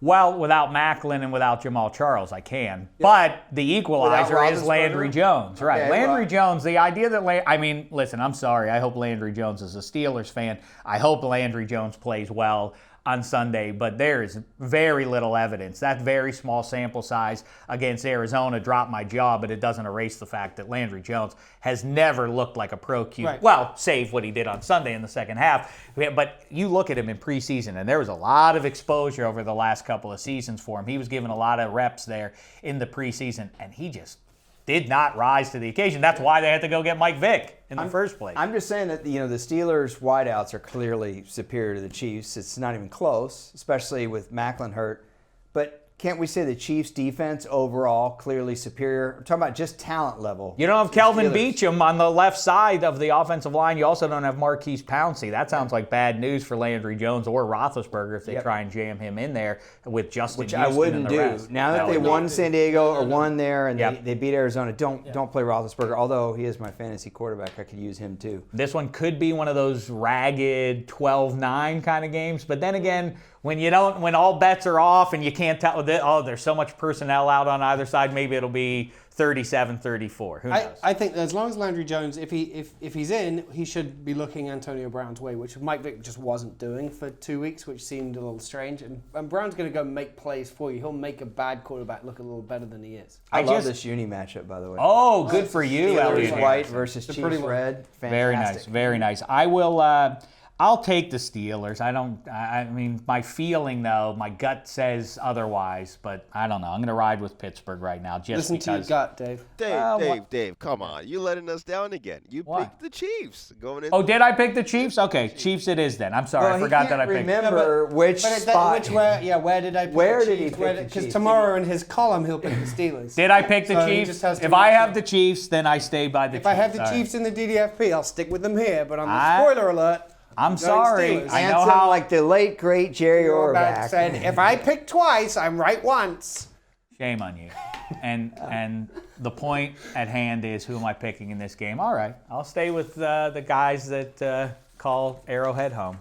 Well, without Macklin and without Jamal Charles, I can. Yeah. But the equalizer is Landry Jones. Right. Okay, Landry Jones, the idea that listen, I'm sorry. I hope Landry Jones is a Steelers fan. I hope Landry Jones plays well on Sunday, but there is very little evidence. That very small sample size against Arizona dropped my jaw, but it doesn't erase the fact that Landry Jones has never looked like a pro QB. Right. Well, save what he did on Sunday in the second half. But you look at him in preseason, and there was a lot of exposure over the last couple of seasons for him. He was given a lot of reps there in the preseason, and he just did not rise to the occasion. That's why they had to go get Mike Vick in the first place. I'm just saying that the Steelers' wideouts are clearly superior to the Chiefs. It's not even close, especially with Macklin hurt. But can't we say the Chiefs' defense overall clearly superior? We're talking about just talent level. You don't have Kelvin Beachum on the left side of the offensive line. You also don't have Marquise Pouncey. That sounds like bad news for Landry Jones or Roethlisberger if they try and jam him in there with Justin Houston. Which I wouldn't do. Rest. Now that they won San Diego or won there and they beat Arizona, don't play Roethlisberger. Although he is my fantasy quarterback, I could use him too. This one could be one of those ragged 12-9 kind of games. But then again, when all bets are off and you can't tell, there's so much personnel out on either side, maybe it'll be 37-34. Who knows? I think as long as Landry Jones, if he's in, he should be looking Antonio Brown's way, which Mike Vick just wasn't doing for 2 weeks, which seemed a little strange. And Brown's going to go make plays for you. He'll make a bad quarterback look a little better than he is. I love this uni matchup, by the way. Oh, good for you, Steelers white versus Chiefs red. Fantastic. Very nice, very nice. I'll take the Steelers. I mean, my feeling, though, my gut says otherwise, but I don't know. I'm going to ride with Pittsburgh right now just Listen because. to your gut, Dave. Dave, come on. You're letting us down again. You picked the Chiefs going in. Oh, did I pick the Chiefs? Okay, Chiefs it is then. I'm sorry. I forgot that I picked. Remember which spot. Where did I pick Where the did he Chiefs? pick the Because Chiefs? tomorrow in his column, he'll pick the Steelers. Did I pick the So he Chiefs? just has to If I make have sure. the Chiefs, then I stay by the Chiefs. If I have the All right. Chiefs in the DDFP, I'll stick with them here. But on the spoiler alert, I'm going sorry. Steelers. I know how. like the late great Jerry Orbach said, if I pick twice, I'm right once. Shame on you. And the point at hand is, who am I picking in this game? All right, I'll stay with the guys that call Arrowhead home.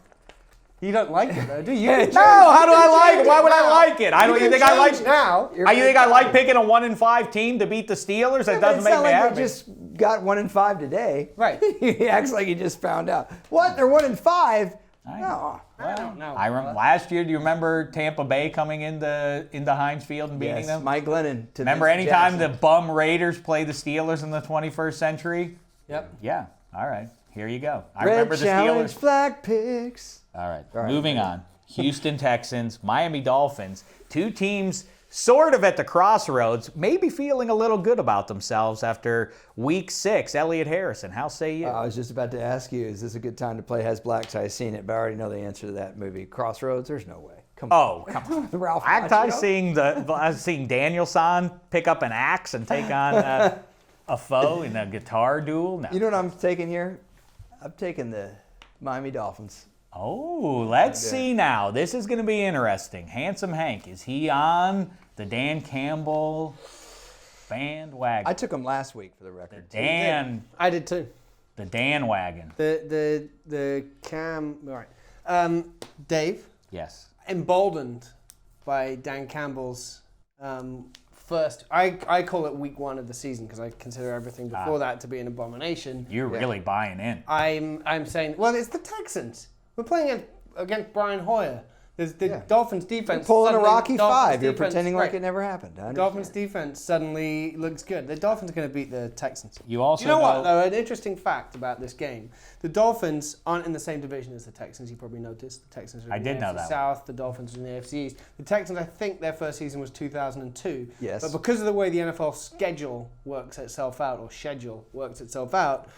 You don't like it though, do you? No, how do I like it? Why would I like it? I don't. You think I like now? You think I like picking a 1-5 team to beat the Steelers? That doesn't make me happy. They just got 1-5 today. Right. He acts like he just found out. What? They're 1-5? No. I don't know. I remember last year. Do you remember Tampa Bay coming into Heinz Field and beating them? Mike Glennon. Remember anytime the bum Raiders play the Steelers in the 21st century? Yep. Yeah. All right. Here you go. I Red remember the challenge, Steelers. flag picks. All right. Moving on. Houston Texans, Miami Dolphins. Two teams sort of at the crossroads, maybe feeling a little good about themselves after week 6. Elliot Harrison, how say you? I was just about to ask you, is this a good time to play Has Black Tie Seen It? But I already know the answer to that movie. Crossroads? There's no way. Come on. Oh, come on. Ralph Act I Macchio? seeing Danielson pick up an axe and take on a foe in a guitar duel? No. You know what I'm taking here? I'm taking the Miami Dolphins. Oh, let's see now. This is going to be interesting. Handsome Hank, is he on the Dan Campbell bandwagon? I took him last week for the record. I did too. The Dan wagon. The Cam. All right. Dave. Yes. Emboldened by Dan Campbell's first. I call it week 1 of the season because I consider everything before that to be an abomination. You're really buying in. I'm saying, well, it's the Texans. We're playing against Brian Hoyer. There's the Dolphins defense. You're pulling a Rocky Dolphins 5. You're defense, pretending like it never happened. Dolphins defense suddenly looks good. The Dolphins are going to beat the Texans. You also know what, though? An interesting fact about this game. The Dolphins aren't in the same division as the Texans. You probably noticed. The Texans are in the AFC South. The Dolphins are in the AFC East. The Texans, I think their first season was 2002. Yes. But because of the way the NFL schedule works itself out,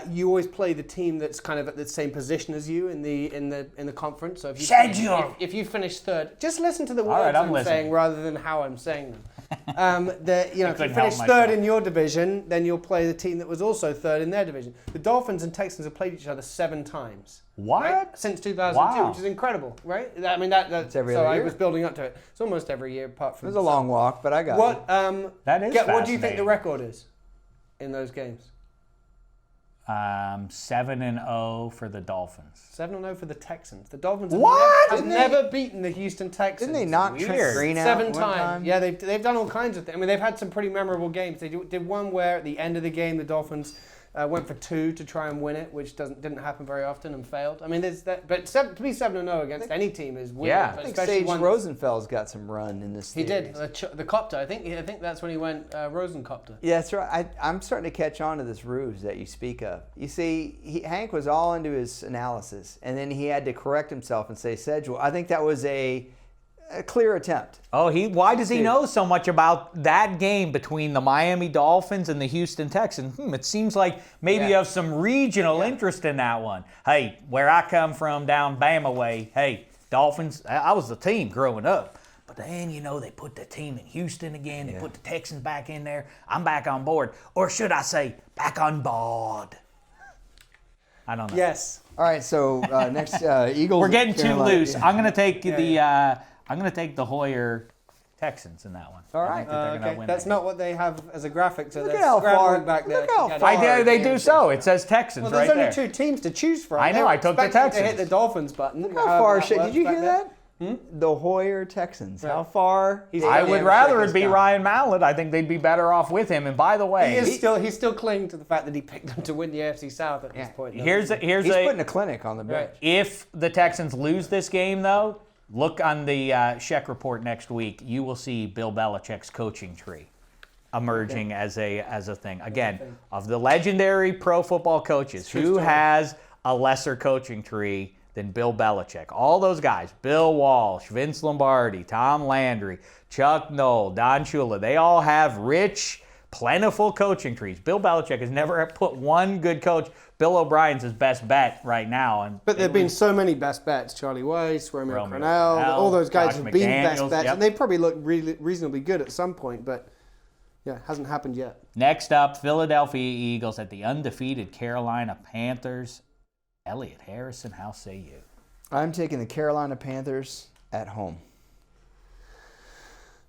you always play the team that's kind of at the same position as you in the conference. So if you finish third, just listen to the words I'm saying rather than how I'm saying them. If you finish third in your division, then you'll play the team that was also third in their division. The Dolphins and Texans have played each other 7 times. What? Right? Since 2002, which is incredible, right? I mean, that's every so other I year. was building up to it. It's almost every year, apart from It was a long walk, but I got what. it. That is What do you think the fascinating. record is in those games? 7-0 for the Dolphins. 7-0 for the Texans. The Dolphins have never beaten the Houston Texans. Didn't they knock Trent Green out 7 one times. time? Yeah, they've done all kinds of things. I mean, they've had some pretty memorable games. They did one where at the end of the game, the Dolphins went for 2 to try and win it, which didn't happen very often and failed. I mean, there's that. But to be 7-0 against any team is weird. Yeah. I think especially Sage one. Rosenfeld's got some run in this He series. did the copter. I think that's when he went Rosencopter. Yeah, that's right. I'm starting to catch on to this ruse that you speak of. You see, Hank was all into his analysis, and then he had to correct himself and say Sedgwick. I think that was a clear attempt. Oh, why does he know so much about that game between the Miami Dolphins and the Houston Texans? It seems like maybe you have some regional interest in that one. Hey, where I come from down Bama way, hey, Dolphins, I was the team growing up. But then, they put the team in Houston again. They put the Texans back in there. I'm back on board. Or should I say, back on board? I don't know. Yes. All right, so next Eagles. We're getting too Carolina. loose. I'm going to take I'm going to take the Hoyer Texans in that one. All right. Okay. That's not what they have as a graphic. So Look they're at how far. scrambling back there. Look how to get far. it. They do so. It says Texans Well, right there's there. only 2 teams to choose from. I know, They I took the expect you to Texans. hit the Dolphins button. Look how far. that Did works you back hear there. that? The Hoyer Texans. How far? I would rather it be Ryan Mallett. I think they'd be better off with him. And by the way, He's still clinging to the fact that he picked them to win the AFC South at this point. he's He's putting a clinic on the bench. If the Texans lose this game, though, look on the Shek report next week. You will see Bill Belichick's coaching tree emerging as a thing. Again, of the legendary pro football coaches, who has a lesser coaching tree than Bill Belichick. All those guys, Bill Walsh, Vince Lombardi, Tom Landry, Chuck Noll, Don Shula, they all have rich, plentiful coaching trees. Bill Belichick has never put one good coach. Bill O'Brien's his best bet right now. But there have been so many best bets. Charlie Weiss, Romeo Crennel, all those guys Josh have been McDaniels, best bets. yep. And they probably look really reasonably good at some point, but yeah, it hasn't happened yet. Next up, Philadelphia Eagles at the undefeated Carolina Panthers. Elliot Harrison, how say you? I'm taking the Carolina Panthers at home.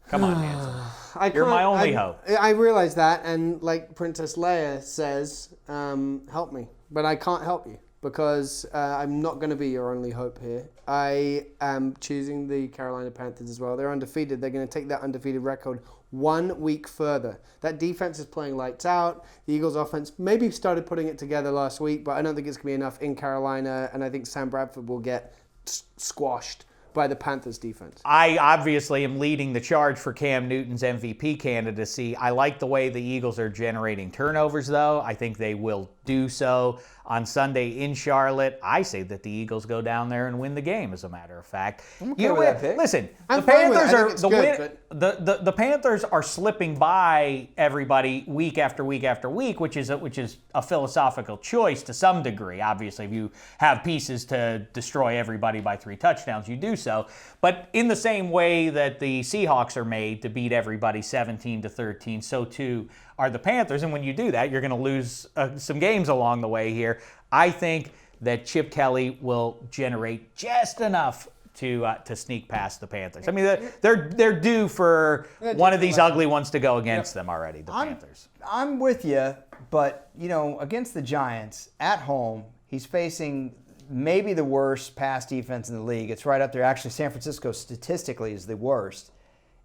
Come on, Nancy. You're my only hope. I realize that, and like Princess Leia says, help me. But I can't help you because I'm not going to be your only hope here. I am choosing the Carolina Panthers as well. They're undefeated. They're going to take that undefeated record 1 week further. That defense is playing lights out. The Eagles offense maybe started putting it together last week, but I don't think it's going to be enough in Carolina, and I think Sam Bradford will get squashed by the Panthers defense. I obviously am leading the charge for Cam Newton's MVP candidacy. I like the way the Eagles are generating turnovers, though. I think they will do so on Sunday in Charlotte. I say that the Eagles go down there and win the game, as a matter of fact. I'm okay with that pick. Listen, I'm the fine with Panthers it. I are think it's good, the Panthers are slipping by everybody week after week after week, which is a philosophical choice to some degree. Obviously, if you have pieces to destroy everybody by 3 touchdowns, you do so. But in the same way that the Seahawks are made to beat everybody 17-13, so too are the Panthers. And when you do that, you're going to lose some games along the way here. I think that Chip Kelly will generate just enough to sneak past the Panthers. I mean, they're due for one of these ugly ones to go against them already, the Panthers. I'm with you, but, against the Giants, at home, he's facing maybe the worst pass defense in the league. It's right up there. Actually, San Francisco statistically is the worst.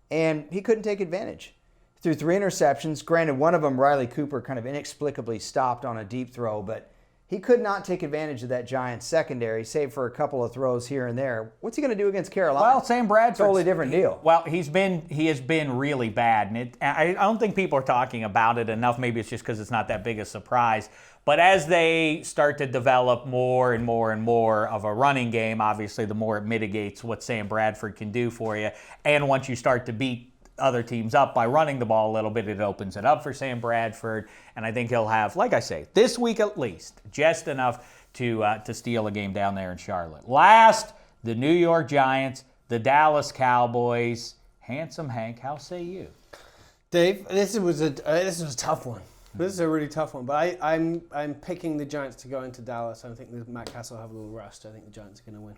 And he couldn't take advantage. Threw 3 interceptions. Granted, one of them, Riley Cooper, kind of inexplicably stopped on a deep throw, but he could not take advantage of that Giants secondary, save for a couple of throws here and there. What's he going to do against Carolina? Well, Sam Bradford. Totally different deal. Well, he has been really bad, and I don't think people are talking about it enough. Maybe it's just because it's not that big a surprise. But as they start to develop more and more and more of a running game, obviously the more it mitigates what Sam Bradford can do for you. And once you start to beat other teams up by running the ball a little bit, it opens it up for Sam Bradford. And I think he'll have, like I say, this week at least, just enough to steal a game down there in Charlotte. Last, the New York Giants, the Dallas Cowboys. Handsome Hank, how say you? Dave, this was a tough one. This is a really tough one, but I'm picking the Giants to go into Dallas. I don't think that Matt Castle will have a little rust. I think the Giants are going to win.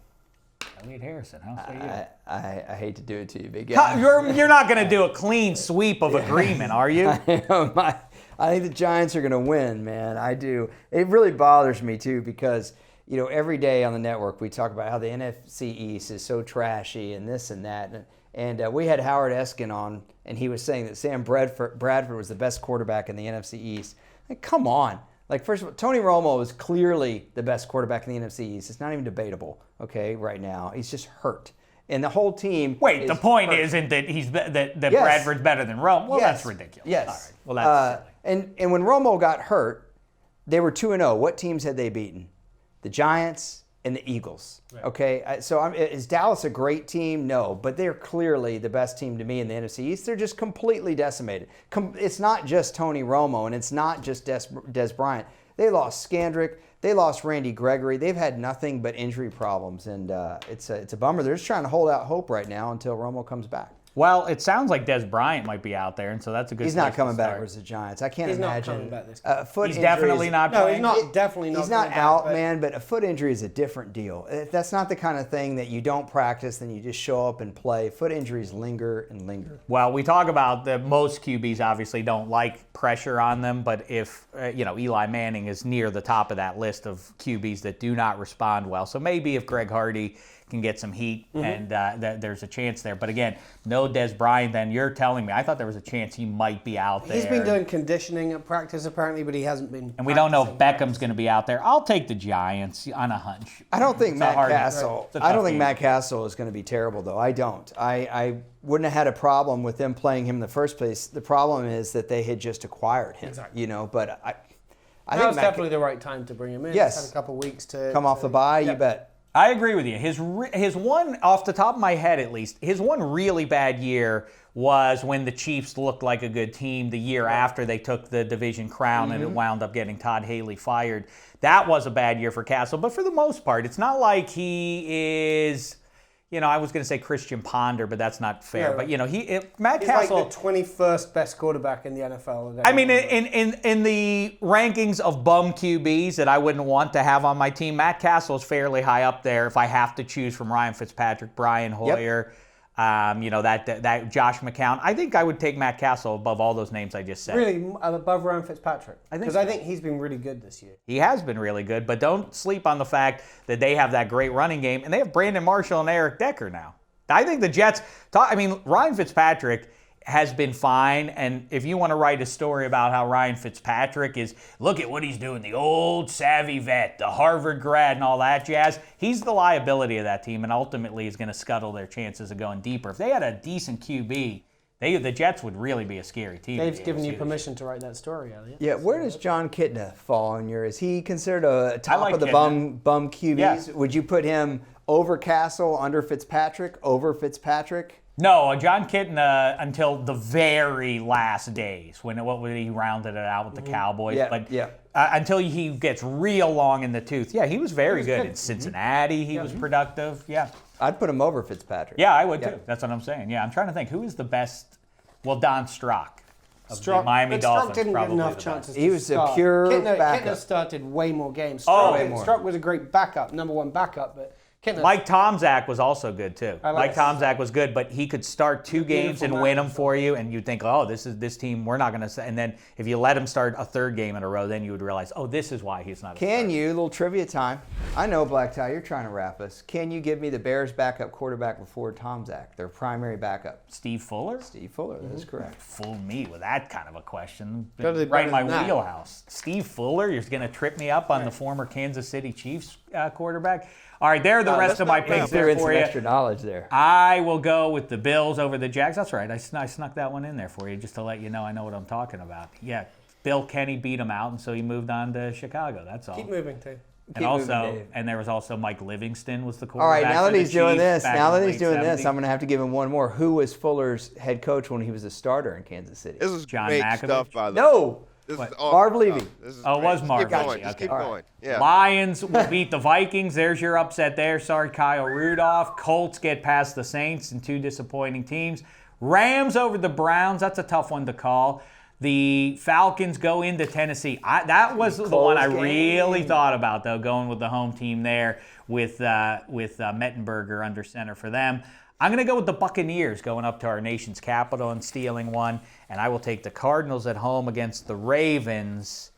Elliot Harrison, how say you? I hate to do it to you, big guy. You're not going to do a clean sweep of agreement, are you? I think the Giants are going to win, man. I do. It really bothers me, too, because, every day on the network we talk about how the NFC East is so trashy and this and that. And we had Howard Eskin on, and he was saying that Sam Bradford was the best quarterback in the NFC East. Like, come on. First of all, Tony Romo is clearly the best quarterback in the NFC East. It's not even debatable, okay, right now. He's just hurt. And the whole team Wait, the point isn't that that Yes. Bradford's better than Romo? Well, Yes. that's ridiculous. Yes. All right. Well, that's silly. And when Romo got hurt, they were 2-0. What teams had they beaten? The Giants and the Eagles. Right. Okay, so is Dallas a great team? No, but they're clearly the best team to me in the NFC East. They're just completely decimated. It's not just Tony Romo, and it's not just Des Bryant. They lost Scandrick. They lost Randy Gregory. They've had nothing but injury problems, and it's a bummer. They're just trying to hold out hope right now until Romo comes back. Well, it sounds like Des Bryant might be out there, and so that's a good. He's not coming back versus the Giants. I can't imagine. He's not coming back this foot He's injury definitely not playing. No, he's not. Definitely not. He's not coming out, back, man. But a foot injury is a different deal. That's not the kind of thing that you don't practice, then you just show up and play. Foot injuries linger and linger. Well, we talk about that most QBs obviously don't like pressure on them, but if Eli Manning is near the top of that list of QBs that do not respond well, so maybe if Greg Hardy can get some heat, and there's a chance there. But again, no Des Bryant, then you're telling me. I thought there was a chance he might be out there. He's been doing conditioning at practice apparently, but he hasn't been. And we don't know if Beckham's going to be out there. I'll take the Giants on a hunch. I don't think Matt Castle. It's a tough game. Matt Castle is going to be terrible, though. I don't. I wouldn't have had a problem with them playing him in the first place. The problem is that they had just acquired him. Exactly. But I Now's think definitely the right time to bring him in. Yes. He's had a couple weeks to come off the bye, you bet. I agree with you. His one, off the top of my head at least, his one really bad year was when the Chiefs looked like a good team the year after they took the division crown and it wound up getting Todd Haley fired. That was a bad year for Castle, but for the most part, it's not like he is, I was going to say Christian Ponder, but that's not fair. Yeah. But, Matt Castle... He's like the 21st best quarterback in the NFL. I mean, in the rankings of bum QBs that I wouldn't want to have on my team, Matt Castle is fairly high up there if I have to choose from Ryan Fitzpatrick, Brian Hoyer, that Josh McCown. I think I would take Matt Castle above all those names I just said. Really, above Ryan Fitzpatrick? Because I think he's been really good this year. He has been really good, but don't sleep on the fact that they have that great running game, and they have Brandon Marshall and Eric Decker now. I think the Jets, Ryan Fitzpatrick has been fine, and if you want to write a story about how Ryan Fitzpatrick is, look at what he's doing, the old savvy vet, the Harvard grad and all that jazz, he's the liability of that team and ultimately is going to scuttle their chances of going deeper. If they had a decent QB, the Jets would really be a scary team. Dave's given you permission to write that story, Elliot. Yeah, where does John Kitna fall on your? Is he considered a top of the bum QBs? Yeah. Would you put him over Castle, under Fitzpatrick, over Fitzpatrick? No, John Kitna until the very last days when he rounded it out with the Cowboys. Yeah, but yeah. Until he gets real long in the tooth. Yeah, he was very good. In Cincinnati, he was productive. Yeah. I'd put him over Fitzpatrick. Yeah, I would too. That's what I'm saying. Yeah, I'm trying to think. Who is the best? Well, Don Strock of the Miami Dolphins. Strock didn't get probably enough the chances best. He was a pure backup. Kitna started way more games. Way more. Strock was a great backup, number one backup, but Kitna... Mike Tomczak was also good too. Mike Tomczak was good, but he could start two games and win them for you, and you'd think, oh, this team, we're not going to. And then if you let him start a third game in a row, then you would realize, oh, this is why he's not. Can you, little trivia time? I know, Black Tie, you're trying to wrap us. Can you give me the Bears' backup quarterback before Tomczak, their primary backup? Steve Fuller? Steve Fuller, that's correct. Fool me with that kind of a question. Totally Right in my better than that. wheelhouse. Steve Fuller, you're going to trip me up on the former Kansas City Chiefs quarterback. All right, there are the rest of my picks Threw there in for some you. extra knowledge there. I will go with the Bills over the Jags. That's right. I snuck that one in there for you just to let you know I know what I'm talking about. Yeah, Bill Kenny beat him out, and so he moved on to Chicago. That's all. Keep moving, too. And there was also Mike Livingston was the quarterback. All right, now that for the he's doing Chiefs this, back now in that the he's late doing this, 70s. I'm going to have to give him one more. Who was Fuller's head coach when he was a starter in Kansas City? This is John great Malkovich? stuff, by the way. No. This What? is awesome Marv Levy. stuff. This is Oh, it great. was Marv Just keep Levy. going. Just Okay. keep All going. Yeah. Lions will beat the Vikings. There's your upset there. Sorry, Kyle Rudolph. Colts get past the Saints and two disappointing teams. Rams over the Browns. That's a tough one to call. The Falcons go into Tennessee. That was the one I really thought about, though, going with the home team there with Mettenberger under center for them. I'm going to go with the Buccaneers going up to our nation's capital and stealing one, and I will take the Cardinals at home against the Ravens.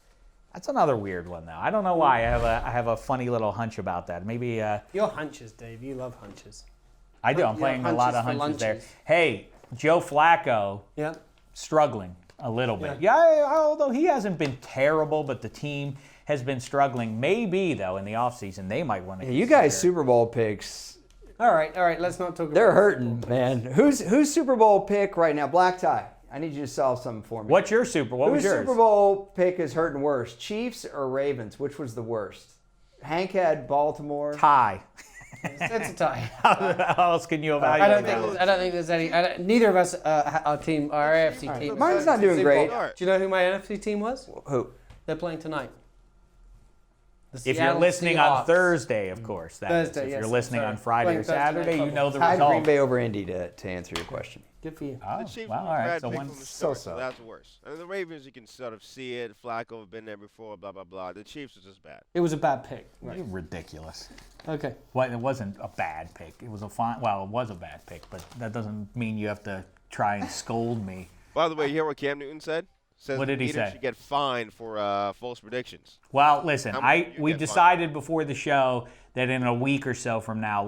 That's another weird one, though. I don't know why. I have a funny little hunch about that. Maybe Your hunches, Dave. You love hunches. I do. I'm Yeah, playing a lot of hunches for hunches there. lunches. Hey, Joe Flacco Yeah. struggling a little bit. Yeah, although he hasn't been terrible, but the team has been struggling. Maybe, though, in the offseason, they might want to. Yeah, you guys Super Bowl picks. All right. Let's not talk about They're hurting, man. Who's Super Bowl pick right now? Black Tie. I need you to solve something for me. What's your Super Bowl? What was Whose yours? Super Bowl pick is hurting worse? Chiefs or Ravens? Which was the worst? Hank had Baltimore. Tie. It's a tie. How else can you evaluate I don't think there's any. Neither of us, our AFC team. Mine's not doing great. Do you know who my NFC team was? Who? They're playing tonight. If you're Seattle listening on Seahawks. Thursday, of course. That is. Thursday, If yes, you're listening sorry. on Friday Playing or Thursday Saturday, night you know the Tied result. Green Bay over Indy to answer your question. Good for you. Oh, The Chiefs well, were all a right. bad So pick one. from the start, So-so. so that's worse. I mean, the Ravens, you can sort of see it. Flacco have been there before, blah, blah, blah. The Chiefs was just bad. It was a bad pick. You're ridiculous. Okay. Well, it wasn't a bad pick. It was a fine. Well, it was a bad pick, but that doesn't mean you have to try and scold me. By the way, you hear what Cam Newton said? Says What did he Peter say? should get fined for false predictions. Well, listen, How much do you we get decided before the show that in a week or so from now,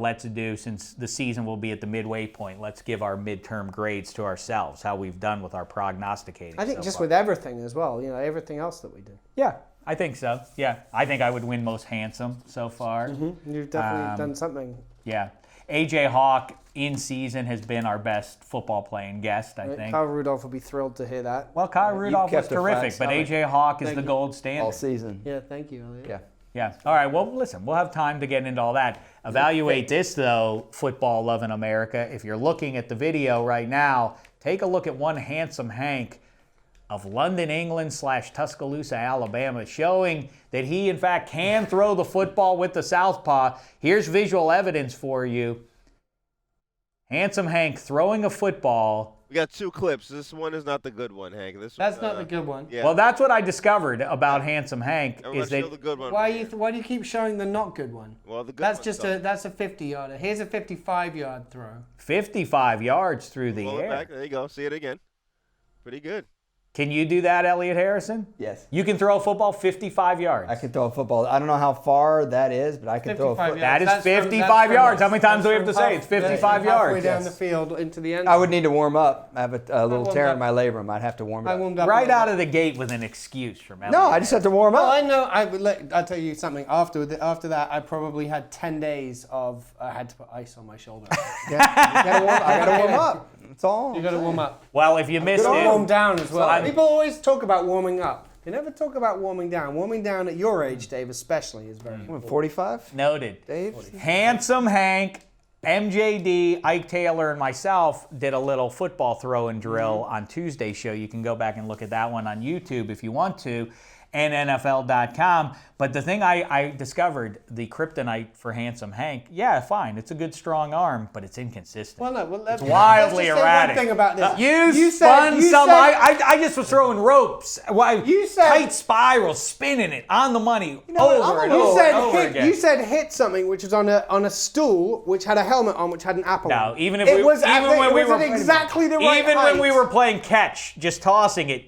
since the season will be at the midway point, let's give our midterm grades to ourselves, how we've done with our prognosticating. I think so just far. with everything as well. Everything else that we do. Yeah, I think so. Yeah, I think I would win most handsome so far. You've definitely done something. Yeah. A.J. Hawk in season has been our best football playing guest, I think. Kyle Rudolph will be thrilled to hear that. Well, Kyle Rudolph was kept the terrific, facts but coming. A.J. Hawk is Thank the you. gold standard. All season. Yeah, thank you, Elliot. Yeah. Yeah. All right. Well, listen, we'll have time to get into all that. Evaluate this, though, football loving America. If you're looking at the video right now, take a look at one handsome Hank of London, England / Tuscaloosa, Alabama, showing that he, in fact, can throw the football with the southpaw. Here's visual evidence for you. Handsome Hank throwing a football. We got 2 clips. This one is not the good one, Hank. That's not the good one. Yeah. Well, that's what I discovered about Handsome Hank. Everyone Is that show the good one. Why do you keep showing the not good one? Well, the good That's one's just tough. that's a 50-yarder. Here's a 55-yard throw. 55 yards through the Roll it air. back. There you go. See it again. Pretty good. Can you do that, Elliot Harrison? Yes. You can throw a football 55 yards. I can throw a football. I don't know how far that is, but I can throw a 55 football. That is That's 55 from yards. How many times that's do we have from to say? It's 55 halfway yards. down the Yes. field into the end. I would need to warm up. I have a little warmed tear up. in my labrum. I'd have to warm it I up. warmed up. Right out of the gate with an excuse from Elliot. No, I just have to warm Oh, up. I know. I'll tell you something. After that, I probably had 10 days of. I had to put ice on my shoulder. I gotta warm up. That's all. You got to warm up. Well, if you missed Warm it, down as well. I- People always talk about warming up. They never talk about warming down. Warming down at your age, Dave, especially, is very important. 45? noted. Dave? Handsome Hank, MJD, Ike Taylor, and myself did a little football throw-in drill on Tuesday's show. You can go back and look at that one on YouTube if you want to, and NFL.com. But the thing I discovered, the kryptonite for Handsome Hank, yeah, fine, it's a good strong arm, but it's inconsistent. Well, no, well, It's wildly let's just erratic. Say one thing about this. You spun some. I just was throwing ropes. You said- tight spirals, spinning it on the money over and You over said and over hit. again. You said hit something which was on a stool which had a helmet on which had an apple. No, on it. even if it we, was even when we were at exactly the right even height. when we were playing catch, just tossing it,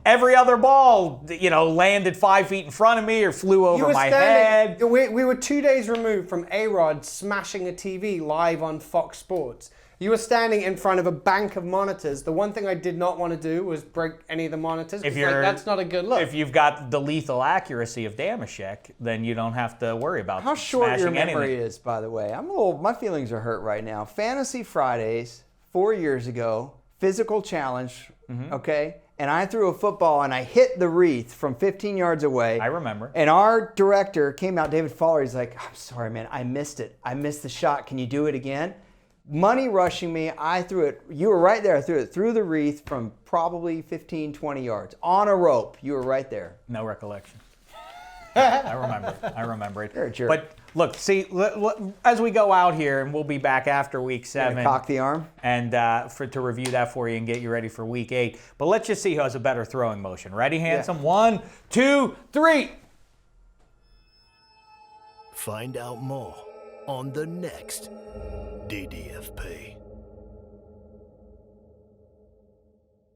every other ball, landed 5 feet in front of me or flew over my head. We were 2 days removed from A-Rod smashing a TV live on Fox Sports. You were standing in front of a bank of monitors. The one thing I did not want to do was break any of the monitors. That's not a good look. If you've got the lethal accuracy of Dameshek, then you don't have to worry about How short your smashing memory anything. is, by the way. My feelings are hurt right now. Fantasy Fridays, 4 years ago, physical challenge, okay? And I threw a football and I hit the wreath from 15 yards away. I remember. And our director came out, David Fowler, he's like, I'm sorry, man, I missed it. I missed the shot. Can you do it again? Money rushing me, I threw it. You were right there. I threw it through the wreath from probably 15, 20 yards. On a rope. You were right there. No recollection. I remember it. You're a jerk. But look, see, as we go out here, and we'll be back after week 7. Cock the arm. And to review that for you and get you ready for week 8. But let's just see who has a better throwing motion. Ready, Handsome? 1, 2, 3. Find out more on the next DDFP.